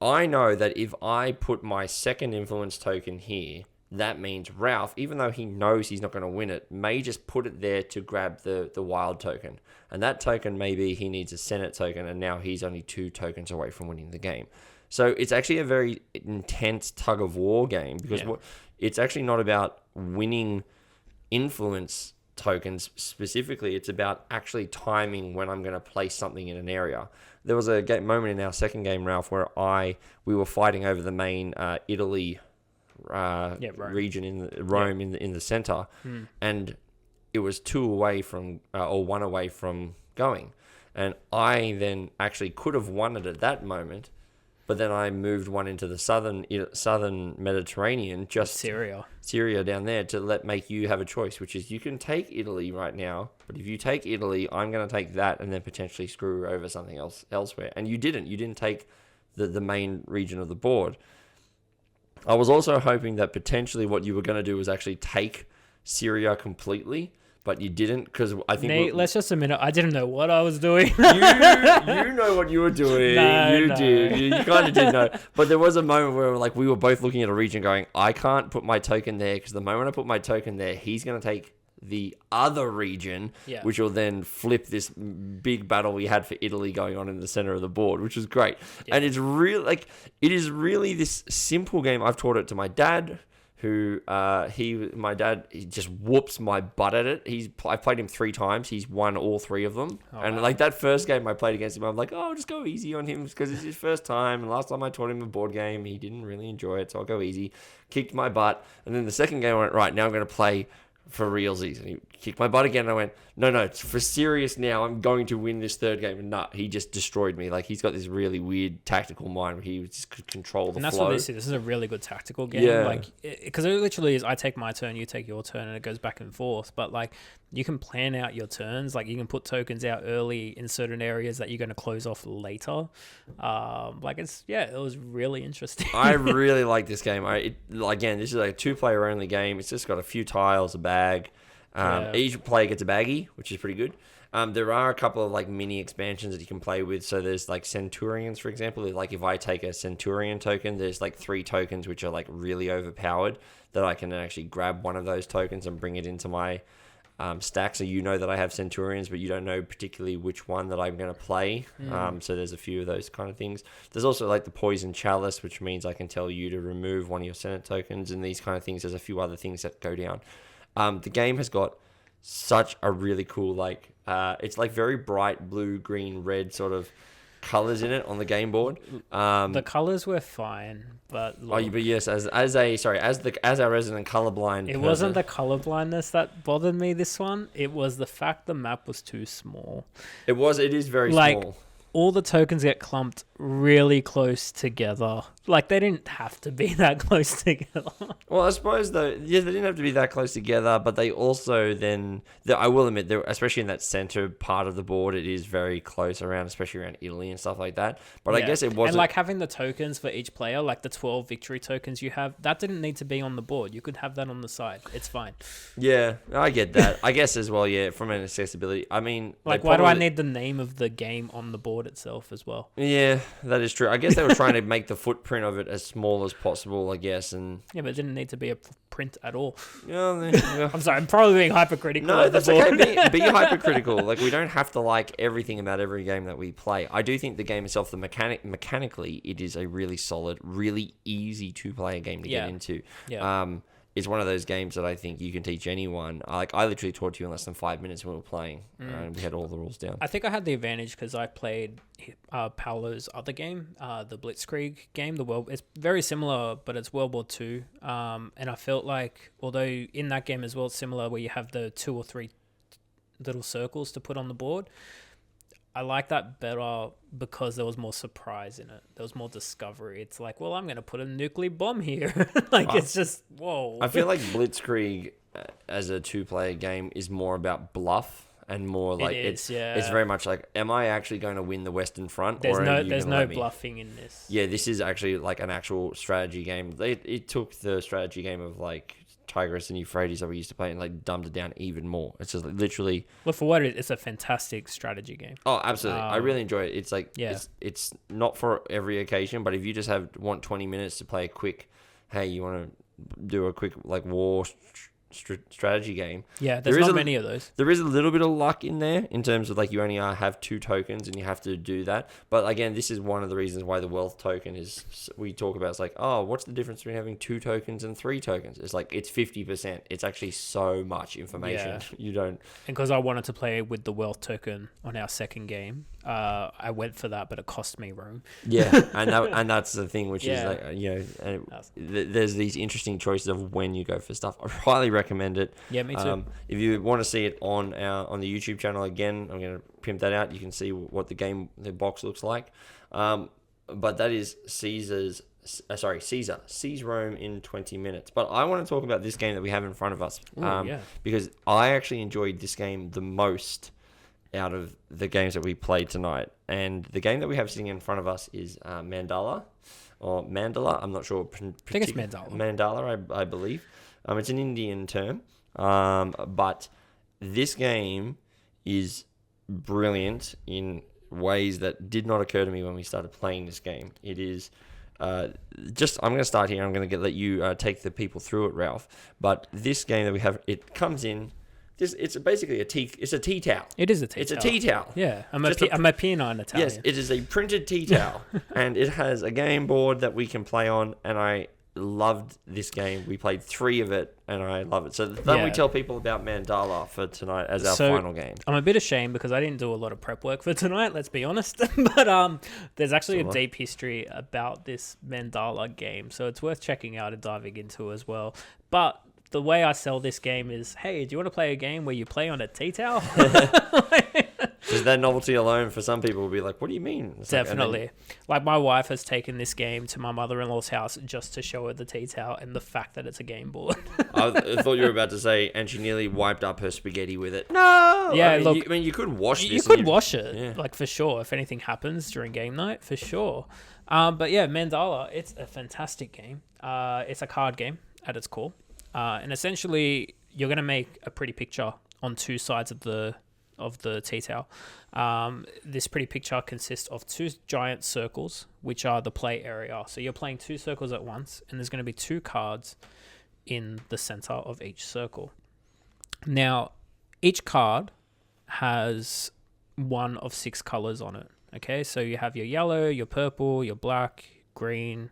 I know that if I put my second influence token here, that means Ralph, even though he knows he's not going to win it, may just put it there to grab the wild token. And that token, maybe he needs a Senate token, and now he's only 2 tokens away from winning the game. So it's actually a very intense tug-of-war game, because it's actually not about winning influence tokens specifically. It's about actually timing when I'm going to place something in an area. There was a moment in our second game, Ralph, where we were fighting over the main Italy region in Rome in the center, and it was 2 away from or 1 away from going, and I then actually could have won it at that moment, but then I moved 1 into the southern Mediterranean, just Syria down there, to make you have a choice, which is you can take Italy right now, but if you take Italy, I'm going to take that and then potentially screw over something elsewhere. And you didn't take the main region of the board. I was also hoping that potentially what you were going to do was actually take Syria completely, but you didn't, because I think... Nate, let's just a minute. I didn't know what I was doing. You know what you were doing. You did. You kind of did know. But there was a moment where we were both looking at a region going, I can't put my token there, because the moment I put my token there, he's going to take the other region, which will then flip this big battle we had for Italy going on in the center of the board, which is great. And it's really it is really this simple game. I've taught it to my dad, who he just whoops my butt at it. I've played him 3 times. He's won all 3 of them. That first game I played against him, I'm like, oh, just go easy on him because it's his first time. And last time I taught him a board game, he didn't really enjoy it, so I'll go easy. Kicked my butt. And then the second game I went, right, now I'm going to play for realsies. And he kicked my butt again, and I went, no, it's for serious now. I'm going to win this third game. And he just destroyed me. He's got this really weird tactical mind where he just could control the flow. And that's what this is. This is a really good tactical game. Yeah. Because it literally is, I take my turn, you take your turn, and it goes back and forth. But you can plan out your turns. You can put tokens out early in certain areas that you're going to close off later. It was really interesting. I really like this game. Again, this is a 2-player only game. It's just got a few tiles, a bag. Each player gets a baggie, which is pretty good. There are a couple of like mini expansions that you can play with. So there's like Centurions, for example. Like if I take a Centurion token, there's like 3 tokens which are like really overpowered that I can actually grab one of those tokens and bring it into my stack. So you know that I have Centurions, but you don't know particularly which one that I'm going to play. So there's a few of those kind of things. There's also like the Poison Chalice, which means I can tell you to remove one of your Senate tokens and these kind of things. There's a few other things that go down. The game has got such a really cool, like, it's like very bright blue, green, red sort of colors in it on the game board. The colors were fine, but but yes, as our resident colorblind, it wasn't the colorblindness that bothered me. This one, it was the fact the map was too small. It is very like, small. All the tokens get clumped really close together. Like, they didn't have to be that close together. Well, I suppose, though, yeah, they didn't have to be that close together, but they also then, I will admit, especially in that center part of the board, it is very close around, especially around Italy and stuff like that. But yeah. I guess it wasn't... And, like, having the tokens for each player, like the 12 victory tokens you have, that didn't need to be on the board. You could have that on the side. It's fine. Yeah, I get that. I guess as well, yeah, from an accessibility. I mean... Like, why do I need the name of the game on the board itself as well? Yeah, that is true. I guess they were trying to make the footprint of it as small as possible, I guess. And yeah, but it didn't need to be a print at all. Yeah. I'm sorry, I'm probably being hypercritical. No, that's okay. Be hypercritical. Like, we don't have to like everything about every game that we play. I do think the game itself, mechanically, it is a really solid, really easy to play a game to get into. Yeah. It's one of those games that I think you can teach anyone. Like, I literally taught you in less than 5 minutes when we were playing, and we had all the rules down. I think I had the advantage because I played Paolo's other game, the Blitzkrieg game. It's very similar, but it's World War II. And I felt like, although in that game as well, it's similar where you have the 2 or 3 little circles to put on the board. I like that better because there was more surprise in it. There was more discovery. It's like, well, I'm going to put a nuclear bomb here. It's just, whoa. I feel like Blitzkrieg as a 2-player game is more about bluff and more like it's very much like, am I actually going to win the Western Front? There's no bluffing in this. Yeah, this is actually like an actual strategy game. It took the strategy game of like Tigris and Euphrates that we used to play and like dumbed it down even more. It's just like literally... Well, for what it's a fantastic strategy game. Oh, absolutely. I really enjoy it. It's like, it's not for every occasion, but if you just want 20 minutes to play a quick, hey, you want to do a quick like war strategy game. Yeah, there's not many of those. There is a little bit of luck in there in terms of like you only have 2 tokens and you have to do that. But again, this is one of the reasons why the wealth token is, we talk about, it's like, oh, what's the difference between having 2 tokens and 3 tokens? It's like, it's 50%. It's actually so much information. Yeah. You don't... And because I wanted to play with the wealth token on our second game, I went for that, but it cost me room. Yeah, and that's the thing, which is like, there's these interesting choices of when you go for stuff. I highly recommend it. Yeah, me too. If you want to see it on the YouTube channel, again, I'm going to pimp that out. You can see what the box looks like. But that is Caesar, Seize Rome in 20 minutes. But I want to talk about this game that we have in front of us. Because I actually enjoyed this game the most out of the games that we played tonight. And the game that we have sitting in front of us is Mandala, or Mandala. I'm not sure. I think it's Mandala. Mandala, I believe. It's an Indian term. But this game is brilliant in ways that did not occur to me when we started playing this game. It is... I'm going to start here. I'm going to let you take the people through it, Ralph. But this game that we have, it comes in... It's basically it's a tea towel. It is a tea towel. It's a tea towel. Yeah, I'm a P9 Italian. Yes, it is a printed tea towel. And it has a game board that we can play on. And I loved this game. We played 3 of it, and I love it. So then we tell people about Mandala for tonight as our final game. I'm a bit ashamed because I didn't do a lot of prep work for tonight, let's be honest. But there's actually a deep history about this Mandala game. So it's worth checking out and diving into as well. But... the way I sell this game is, hey, do you want to play a game where you play on a tea towel? Just that novelty alone for some people will be like, what do you mean? It's definitely. Like my wife has taken this game to my mother-in-law's house just to show her the tea towel and the fact that it's a game board. I thought you were about to say, and she nearly wiped up her spaghetti with it. No! Yeah, you could wash this. You could wash it, like for sure, if anything happens during game night, for sure. But yeah, Mandala, it's a fantastic game. It's a card game at its core. And essentially, you're going to make a pretty picture on 2 sides of the of the tea towel. This pretty picture consists of 2 giant circles, which are the play area. So you're playing 2 circles at once, and there's going to be 2 cards in the center of each circle. Now, each card has one of 6 colors on it. Okay, so you have your yellow, your purple, your black, green,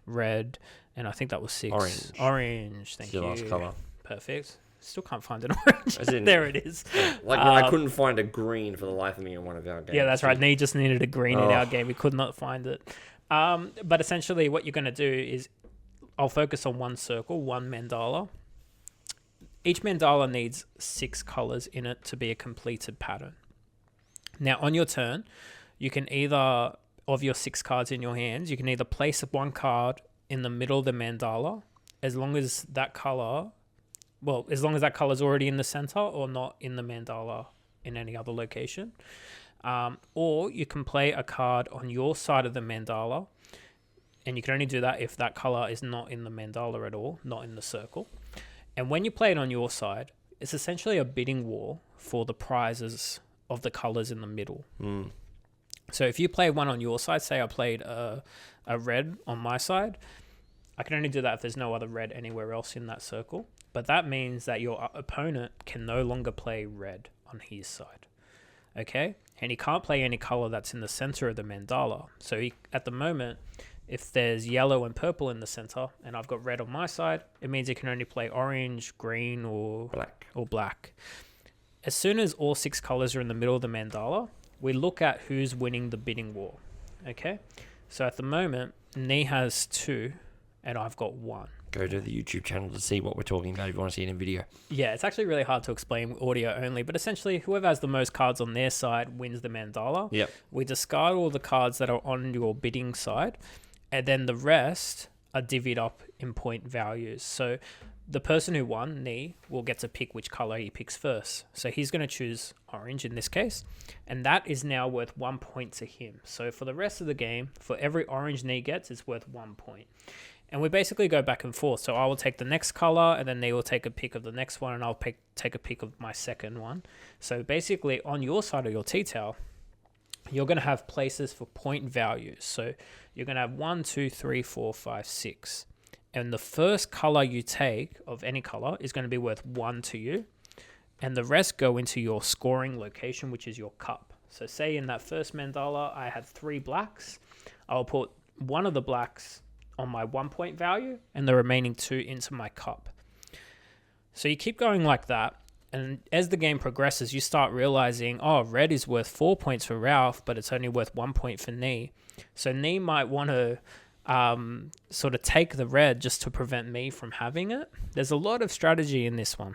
red, and I think that was 6. Orange. Thank you. Your last color. Perfect. Still can't find an orange. There it is. I couldn't find a green for the life of me in one of our games. Yeah, that's right. Nee just needed a green in our game. We could not find it. But essentially what you're going to do is I'll focus on one circle, one mandala. Each mandala needs 6 colors in it to be a completed pattern. Now, on your turn, you can either, of your 6 cards in your hands, you can either place 1 card in the middle of the mandala, as long as that color is already in the center or not in the mandala in any other location. Or you can play a card on your side of the mandala, and you can only do that if that color is not in the mandala at all, not in the circle. And when you play it on your side, it's essentially a bidding war for the prizes of the colors in the middle. So if you play one on your side, say I played a red on my side, I can only do that if there's no other red anywhere else in that circle. But that means that your opponent can no longer play red on his side. Okay? And he can't play any color that's in the center of the mandala. So at the moment, if there's yellow and purple in the center and I've got red on my side, it means he can only play orange, green, or black. As soon as all 6 colors are in the middle of the mandala, we look at who's winning the bidding war. Okay? So at the moment, Nee has 2 and I've got 1. Go to the YouTube channel to see what we're talking about if you want to see it in video. Yeah, it's actually really hard to explain audio only, but essentially whoever has the most cards on their side wins the mandala. Yep. We discard all the cards that are on your bidding side, and then the rest are divvied up in point values. So the person who won, Nee, will get to pick which color he picks first. So he's going to choose orange in this case, and that is now worth 1 point to him. So for the rest of the game, for every orange Nee gets, it's worth 1 point. And we basically go back and forth. So I will take the next color, and then they will take a pick of the next one, and I'll take a pick of my second one. So basically, on your side of your tea towel, you're going to have places for point values. So you're going to have 1, 2, 3, 4, 5, 6. And the first color you take of any color is going to be worth 1 to you. And the rest go into your scoring location, which is your cup. So say in that first mandala, I had 3 blacks. I'll put one of the blacks on my 1 point value and the remaining 2 into my cup. So you keep going like that, and as the game progresses, you start realizing, oh, red is worth 4 points for Ralph, but it's only worth 1 point for Nee. So Nee might want to sort of take the red just to prevent me from having it. There's a lot of strategy in this one.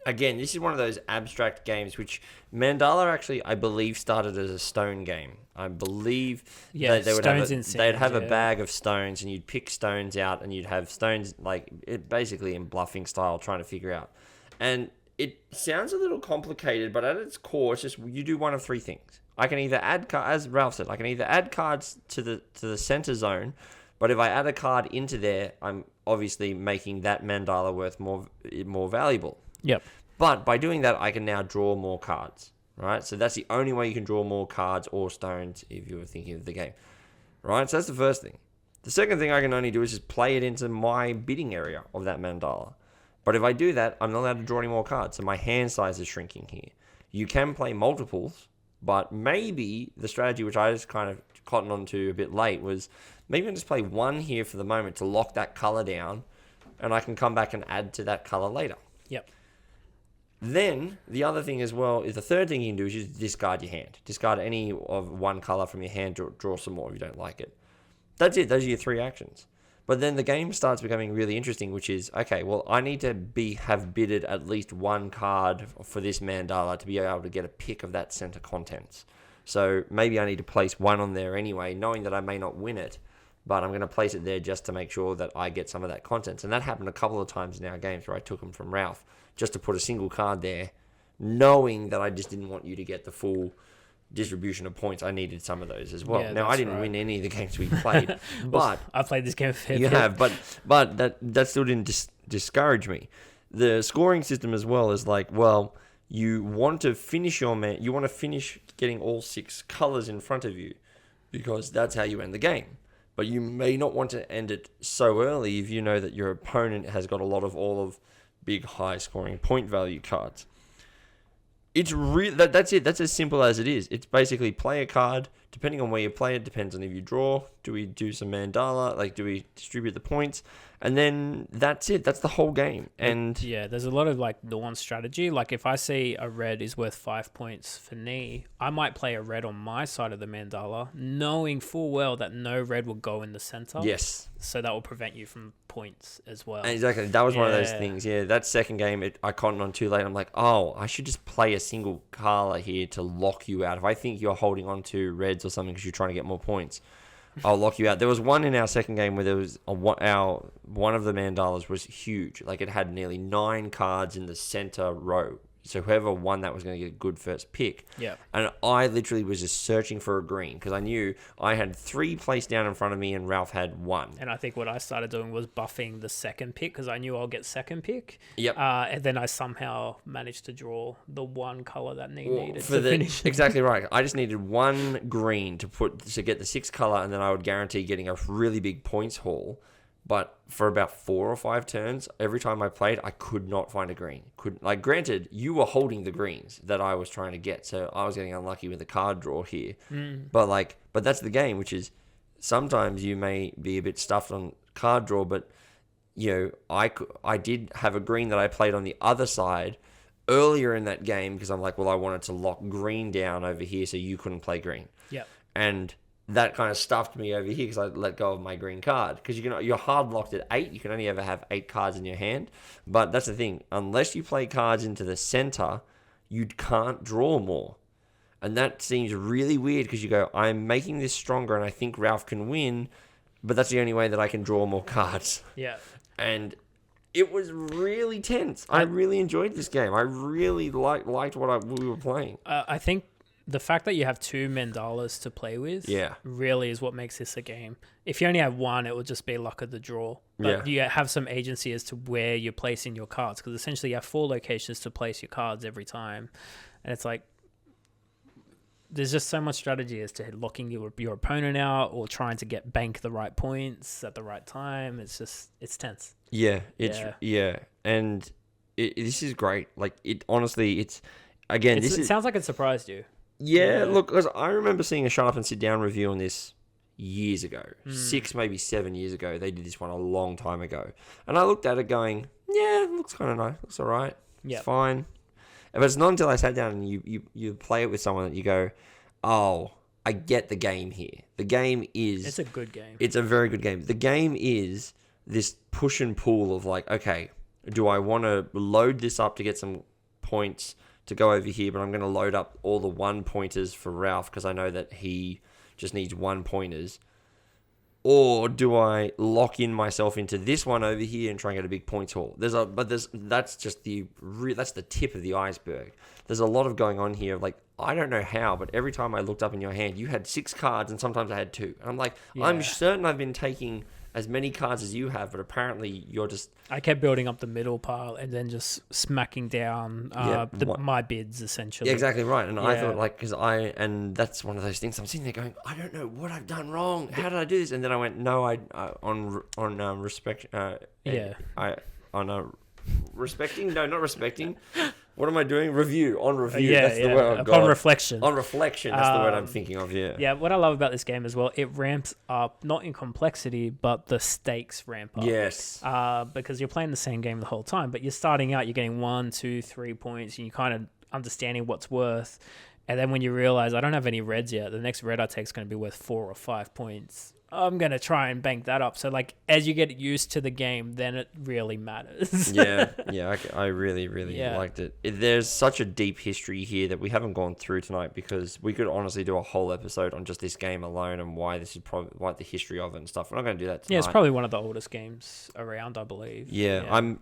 Again, this is one of those abstract games which Mandala actually, I believe, started as a stone game. I believe they would have a bag of stones, and you'd pick stones out, and you'd have stones basically in bluffing style, trying to figure out. And it sounds a little complicated, but at its core, it's just you do one of 3 things. I can either add, as Ralph said, I can either add cards to the center zone, but if I add a card into there, I'm obviously making that mandala worth more valuable. Yep. But by doing that, I can now draw more cards, right? So that's the only way you can draw more cards or stones if you were thinking of the game, right? So that's the first thing. The second thing I can only do is just play it into my bidding area of that mandala. But if I do that, I'm not allowed to draw any more cards, so my hand size is shrinking here. You can play multiples, but maybe the strategy, which I just kind of cottoned onto a bit late, was maybe I just play 1 here for the moment to lock that color down, and I can come back and add to that color later. Yep. Then, the other thing as well is the third thing you can do is just discard your hand. Discard any of one color from your hand, draw some more if you don't like it. That's it. Those are your 3 actions. But then the game starts becoming really interesting, which is, okay, well, I need to have bidded at least 1 card for this mandala to be able to get a pick of that center contents. So maybe I need to place 1 on there anyway, knowing that I may not win it, but I'm going to place it there just to make sure that I get some of that contents. And that happened a couple of times in our games where I took them from Ralph, just to put a single card there, knowing that I just didn't want you to get the full distribution of points. I needed some of those as well. Yeah, now, I didn't win any of the games we played, but I played this game a fair you bit. have, but that still didn't discourage me. The scoring system as well is like, well, you want to finish you want to finish getting all 6 colors in front of you, because that's how you end the game. But you may not want to end it so early if you know that your opponent has got a lot of all of big, high-scoring point value cards. It's that's it. That's as simple as it is. It's basically play a card. Depending on where you play it, depends on if you draw. Do we do some mandala? Like, do we distribute the points? And then that's it. That's the whole game. And yeah, there's a lot of like nuanced strategy. Like if I see a red is worth 5 points for knee, I might play a red on my side of the mandala, knowing full well that no red will go in the center. yes, So that will prevent you from points as well. exactly. That was one of those Yeah. things. Yeah, that second game, I caught it on too late. I'm like, oh, I should just play a single color here to lock you out. If I think you're holding on to reds or something because you're trying to get more points, I'll lock you out. There was one in our second game where there was one of the mandalas was huge. Like, it had nearly 9 cards in the center row. So whoever won that was going to get a good first pick. Yeah. And I literally was just searching for a green because I knew I had 3 placed down in front of me and Ralph had 1. And I think what I started doing was buffing the second pick because I knew I'll get second pick. Yep. And then I somehow managed to draw the one color that needed to finish. Exactly right. I just needed 1 green to get the 6th color, and then I would guarantee getting a really big points haul. But for about 4 or 5 turns, every time I played, I could not find a green. Granted, you were holding the greens that I was trying to get, so I was getting unlucky with the card draw here. But that's the game, which is sometimes you may be a bit stuffed on card draw, but I did have a green that I played on the other side earlier in that game because I'm like, well, I wanted to lock green down over here so you couldn't play green. Yep. And that kind of stuffed me over here because I let go of my green card. Because you're hard locked at 8. You can only ever have 8 cards in your hand. But that's the thing. Unless you play cards into the center, you can't draw more. And that seems really weird because you go, I'm making this stronger and I think Ralph can win, but that's the only way that I can draw more cards. Yeah. And it was really tense. I really enjoyed this game. I really liked what we were playing. I think the fact that you have 2 mandalas to play with really is what makes this a game. If you only have 1, it would just be luck of the draw. But you have some agency as to where you're placing your cards, because essentially you have 4 locations to place your cards every time. And it's like, there's just so much strategy as to locking your opponent out or trying to bank the right points at the right time. It's tense. Yeah. And this is great. Like, honestly, it sounds like it surprised you. Yeah, look, 'cause I remember seeing a Shut Up and Sit Down review on this years ago. 6, maybe 7 years ago. They did this one a long time ago. And I looked at it going, yeah, it looks kind of nice. Looks all right. Yeah. It's fine. But it's not until I sat down and you play it with someone that you go, oh, I get the game here. The game is... It's a good game. It's a very good game. The game is this push and pull of like, okay, do I want to load this up to get some points to go over here, but I'm going to load up all the 1-pointers for Ralph because I know that he just needs 1-pointers. Or do I lock in myself into this one over here and try and get a big points haul? That's just that's the tip of the iceberg. There's a lot of going on here. Like, I don't know how, but every time I looked up in your hand, you had 6 cards and sometimes I had 2. And I'm like, I'm certain I've been taking as many cards as you have, but apparently you're just... I kept building up the middle pile and then just smacking down my bids, essentially. Yeah, exactly right. And I thought, and that's one of those things I'm sitting there going, I don't know what I've done wrong. How did I do this? And then I went, no, respecting? No, not respecting. What am I doing? Review. On review. That's the word. Upon reflection. On reflection. That's the word I'm thinking of, yeah. Yeah, what I love about this game as well, it ramps up, not in complexity, but the stakes ramp up. Yes. Because you're playing the same game the whole time, but you're starting out, you're getting 1, 2, 3 points, and you're kind of understanding what's worth. And then when you realize, I don't have any reds yet, the next red I take is going to be worth 4 or 5 points. I'm going to try and bank that up. So, like, as you get used to the game, then it really matters. I really liked it. There's such a deep history here that we haven't gone through tonight because we could honestly do a whole episode on just this game alone and why this is probably like the history of it and stuff. We're not going to do that tonight. Yeah, it's probably one of the oldest games around, I believe. I'm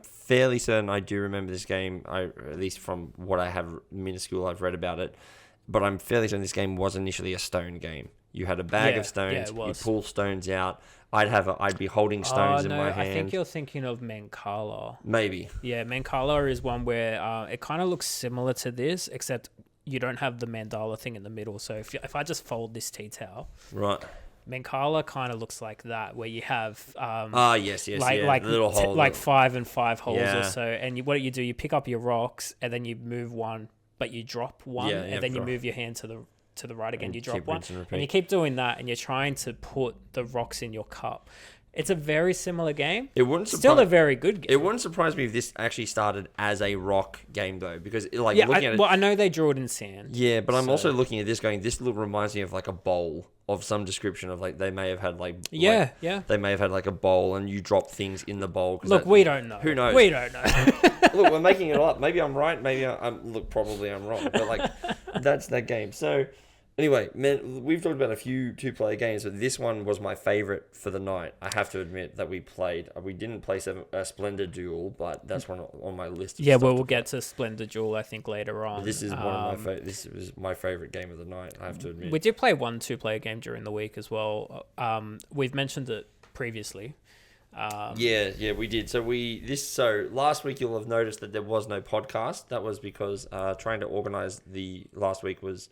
fairly certain I do remember this game, at least from what I have minuscule I've read about it. But I'm fairly certain this game was initially a stone game. You had a bag of stones. You pull stones out. I'd be holding stones in my hand. I think you're thinking of Mancala. Maybe. Yeah, Mancala is one where it kind of looks similar to this, except you don't have the mandala thing in the middle. So if I just fold this tea towel, right. Mancala kind of looks like that, where you have yes, like little hole, like 5 and 5 holes Yeah. or so, and what you do, you pick up your rocks and then you move one, but you drop one, and then you move your hand to the right again, And you drop keep one, rinse and repeat. and you keep doing that, and you're trying to put the rocks in your cup. It's a very similar game. It wouldn't still a very good game. It wouldn't surprise me if this actually started as a rock game though, because looking at it. Well, I know they drew it in sand. Yeah, but I'm also looking at this going. This reminds me of like a bowl of some description of like they may have had like they may have had like a bowl and you drop things in the bowl. Look, we don't know. Who knows? We don't know. Look, we're making it up. Maybe I'm right. Maybe probably I'm wrong. But like that's that game. So. Anyway, man, we've talked about a few two-player games, but this one was my favorite for the night. I have to admit that we played. We didn't play Splendid Duel, but that's one on my list. Yeah, well, we'll get to Splendid Duel, I think, later on. But this is one of my this was my favorite game of the night. I have to admit. We did play one two-player game during the week as well. We've mentioned it previously. Yeah, we did. So last week you'll have noticed that there was no podcast. That was because trying to organize the last week was.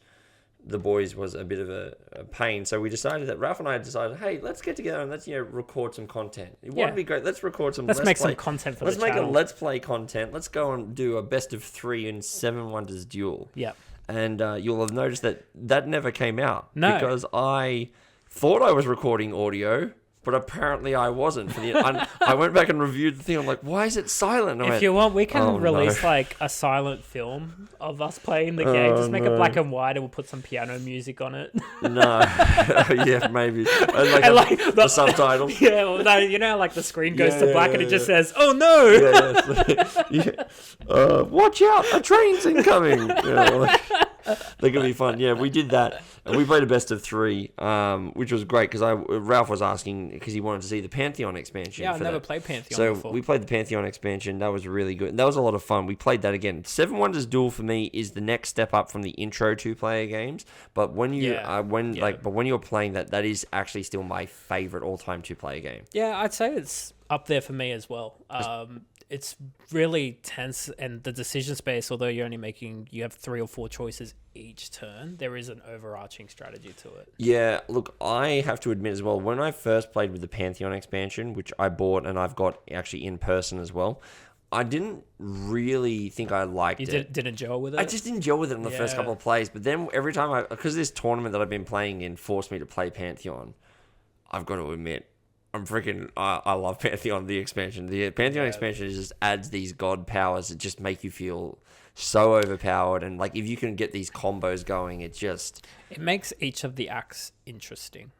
The boys was a bit of a pain, so we decided that Ralph and I decided, hey, let's get together and let's record some content. It wouldn't be great. Let's record some. Let's make some content for the channel. Let's make a let's play content. Let's go and do a best of 3 in 7 Wonders Duel. Yeah, and you'll have noticed that never came out. No, because I thought I was recording audio. But apparently I wasn't. I went back and reviewed the thing. I'm like, why is it silent? If you want, we can release like a silent film of us playing the game. Just make it black and white, and we'll put some piano music on it. No, yeah, maybe. Like the subtitles. Yeah, well, no, like the screen goes to black and it just says, "Oh no!" Watch out, a train's incoming. That could be fun. Yeah, we did that. And we played a best of 3, which was great because Ralph was asking because he wanted to see the Pantheon expansion. Yeah, I've never played Pantheon before. So we played the Pantheon expansion. That was really good. That was a lot of fun. We played that again. 7 Wonders Duel for me is the next step up from the intro 2-player games. But when you're playing that is actually still my favorite all-time 2-player game. Yeah, I'd say it's up there for me as well. It's really tense, and the decision space, although you have 3 or 4 choices each turn, there is an overarching strategy to it. Yeah, look, I have to admit as well, when I first played with the Pantheon expansion, which I bought and I've got actually in person as well, I didn't really think I liked it. Didn't gel with it? I just didn't gel with it in the first couple of plays, but then every time because this tournament that I've been playing in forced me to play Pantheon, I've got to admit, I love Pantheon, the expansion. The Pantheon expansion just adds these god powers that just make you feel so overpowered. And like if you can get these combos going, it makes each of the acts interesting.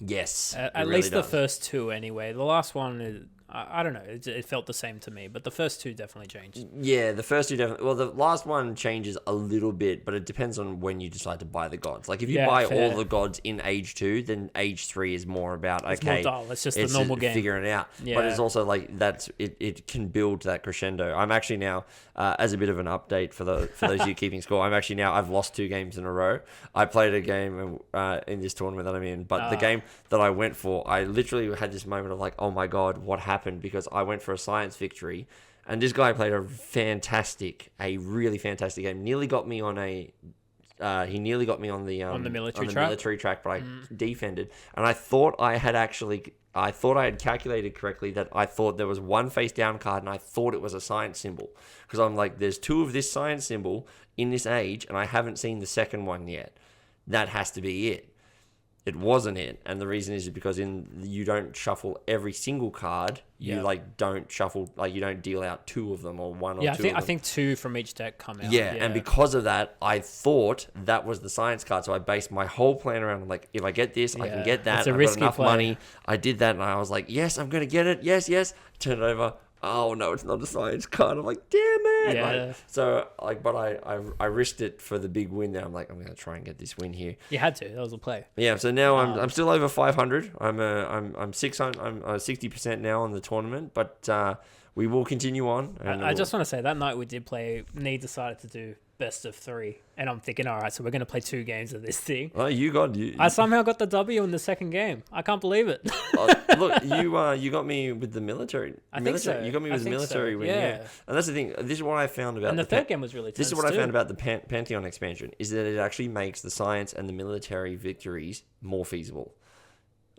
Yes. At least the first 2 anyway. The last one, I don't know. It felt the same to me, but the first 2 definitely changed. Yeah, the first 2 definitely. Well, the last one changes a little bit, but it depends on when you decide to buy the gods. Like if you buy all the gods in Age 2, then Age 3 is more about it's more dull. It's just the normal game. Figuring it out. Yeah. But it's also like it can build that crescendo. I'm actually now, as a bit of an update for those of you keeping score, I've lost 2 games in a row. I played a game in this tournament that I'm in, but the game that I went for, I literally had this moment of like, oh my god, what happened? Because I went for a science victory, and this guy played a really fantastic game. Nearly got me on the military track, but I defended, and I thought I had calculated correctly that I thought there was 1 face down card, and I thought it was a science symbol because I'm like, there's 2 of this science symbol in this age, and I haven't seen the second one yet. That has to be it. It wasn't it, and the reason is because you don't shuffle every single card. You don't shuffle, you don't deal out 2 of them or 1 or 2 of them. I think 2 from each deck come out. Yeah, and because of that, I thought that was the science card, so I based my whole plan around like, if I get this, I can get that. I've got enough money. I did that, and I was like, yes, I'm gonna get it. Yes. Turn it over. Oh no, it's not a science card. I'm like, damn it. Yeah. But I risked it for the big win. Now I'm like, I'm gonna try and get this win here. You had to. That was a play. Yeah. So now I'm still over 500. I'm 600. I'm 60% now on the tournament, but we will continue on. I just want to say that night we did play. Nee decided to do best of 3, and I'm thinking, all right, so we're gonna play 2 games of this thing. Oh, I somehow got the W in the second game. I can't believe it. Look, you got me with the military. I think so. You got me with the military win. Yeah. And that's the thing. This is what I found about. And the third game was really tense. This is what I found about the Pantheon expansion is that it actually makes the science and the military victories more feasible.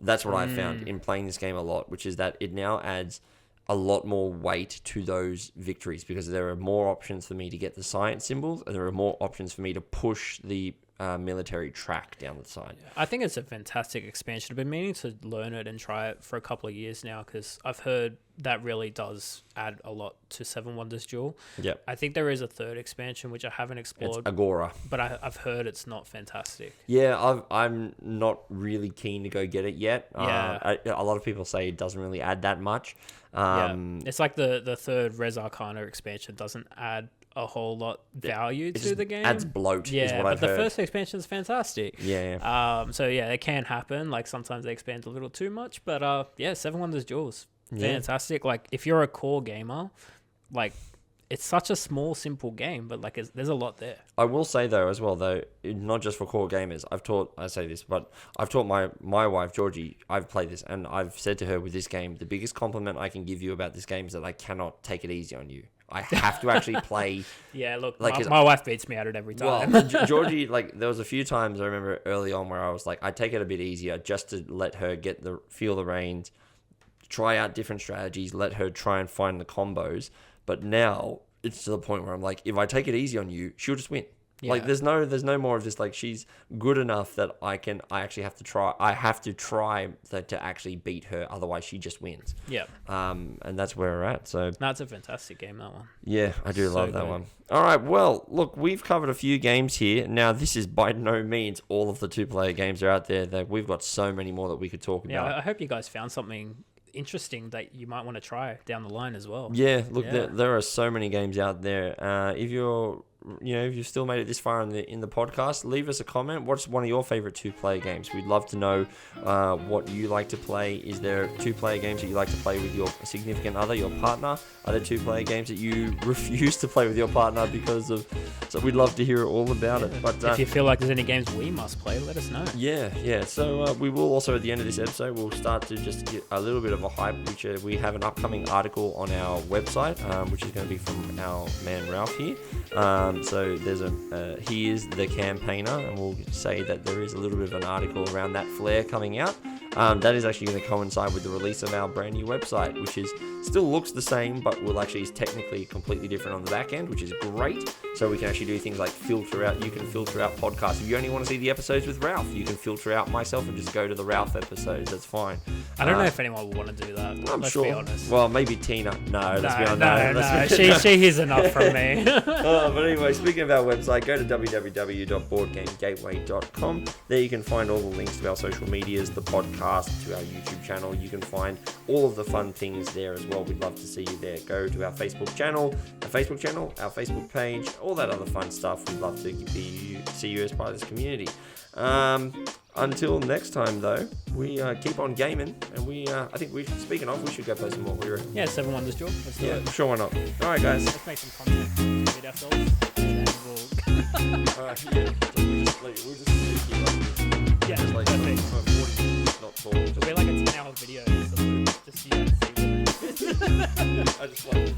That's what I found in playing this game a lot, which is that it now adds a lot more weight to those victories because there are more options for me to get the science symbols and there are more options for me to push the military track down the side. I think it's a fantastic expansion. I've been meaning to learn it and try it for a couple of years now because I've heard that really does add a lot to Seven Wonders Duel. Yep. I think there is a third expansion which I haven't explored. It's Agora. But I've heard it's not fantastic. Yeah, I'm not really keen to go get it yet. Yeah. A lot of people say it doesn't really add that much. It's like the third Res Arcana expansion doesn't add a whole lot value to the game. Adds bloat is what I've heard. But the first expansion is fantastic. Yeah. So yeah, it can happen. Like sometimes they expand a little too much, but Seven Wonders Duels, fantastic. Like if you're a core gamer, like it's such a small, simple game, but like there's a lot there. I will say though, not just for core gamers. I've taught my wife Georgie. I've played this, and I've said to her with this game, the biggest compliment I can give you about this game is that I cannot take it easy on you. I have to actually play. Yeah, look, my wife beats me at it every time. Well, Georgie, like there was a few times I remember early on where I was like, I take it a bit easier just to let her feel the reins, try out different strategies, let her try and find the combos. But now it's to the point where I'm like, if I take it easy on you, she'll just win. Yeah. Like there's no more of this. Like she's good enough that I actually have to try. I have to try to actually beat her. Otherwise, she just wins. Yeah. And that's where we're at. So that's a fantastic game. That one. Yeah, I do love that one. All right. Well, look, we've covered a few games here. Now, this is by no means all of the 2-player games are out there. That we've got so many more that we could talk about. Yeah, I hope you guys found something interesting that you might want to try down the line as well. Yeah. Look, there are so many games out there. If you've still made it this far in the podcast, leave us a comment. What's one of your favorite 2-player games? We'd love to know what you like to play. Is there 2-player games that you like to play with your significant other, your partner? Are there 2-player games that you refuse to play with your partner because of? So we'd love to hear all about it. But if you feel like there's any games we must play, let us know. Yeah. So we will also at the end of this episode, we'll start to just get a little bit of a hype, which we have an upcoming article on our website, which is going to be from our man Ralph here. So there's he is the campaigner, and we'll say that there is a little bit of an article around that flair coming out. That is actually going to coincide with the release of our brand new website, which still looks the same, but is technically completely different on the back end, which is great. So we can actually do things like filter out. You can filter out podcasts. If you only want to see the episodes with Ralph, you can filter out myself and just go to the Ralph episodes. That's fine. I don't know if anyone will want to do that. Let's be honest. Well, maybe Tina. Let's be honest. No. She hears enough from me. But anyway, speaking of our website, go to www.boardgamegateway.com. There you can find all the links to our social medias, the podcast, to our YouTube channel. You can find all of the fun things there as well. We'd love to see you there. Go to our Facebook channel, our Facebook page, all that other fun stuff. We'd love to see you as part of this community. Until next time, though, we keep on gaming, and I think we should go play some more. What do you reckon? Yeah, 7 Wonders Duel. Let's do it. Sure, why not? All right, guys. Let's make some content with ourselves, and then we'll... All right, yeah. We'll just keep like this. Yeah, just like perfect. 40 minutes, not talk. It'll be like a 10-hour video, just so you can see it. I just like it.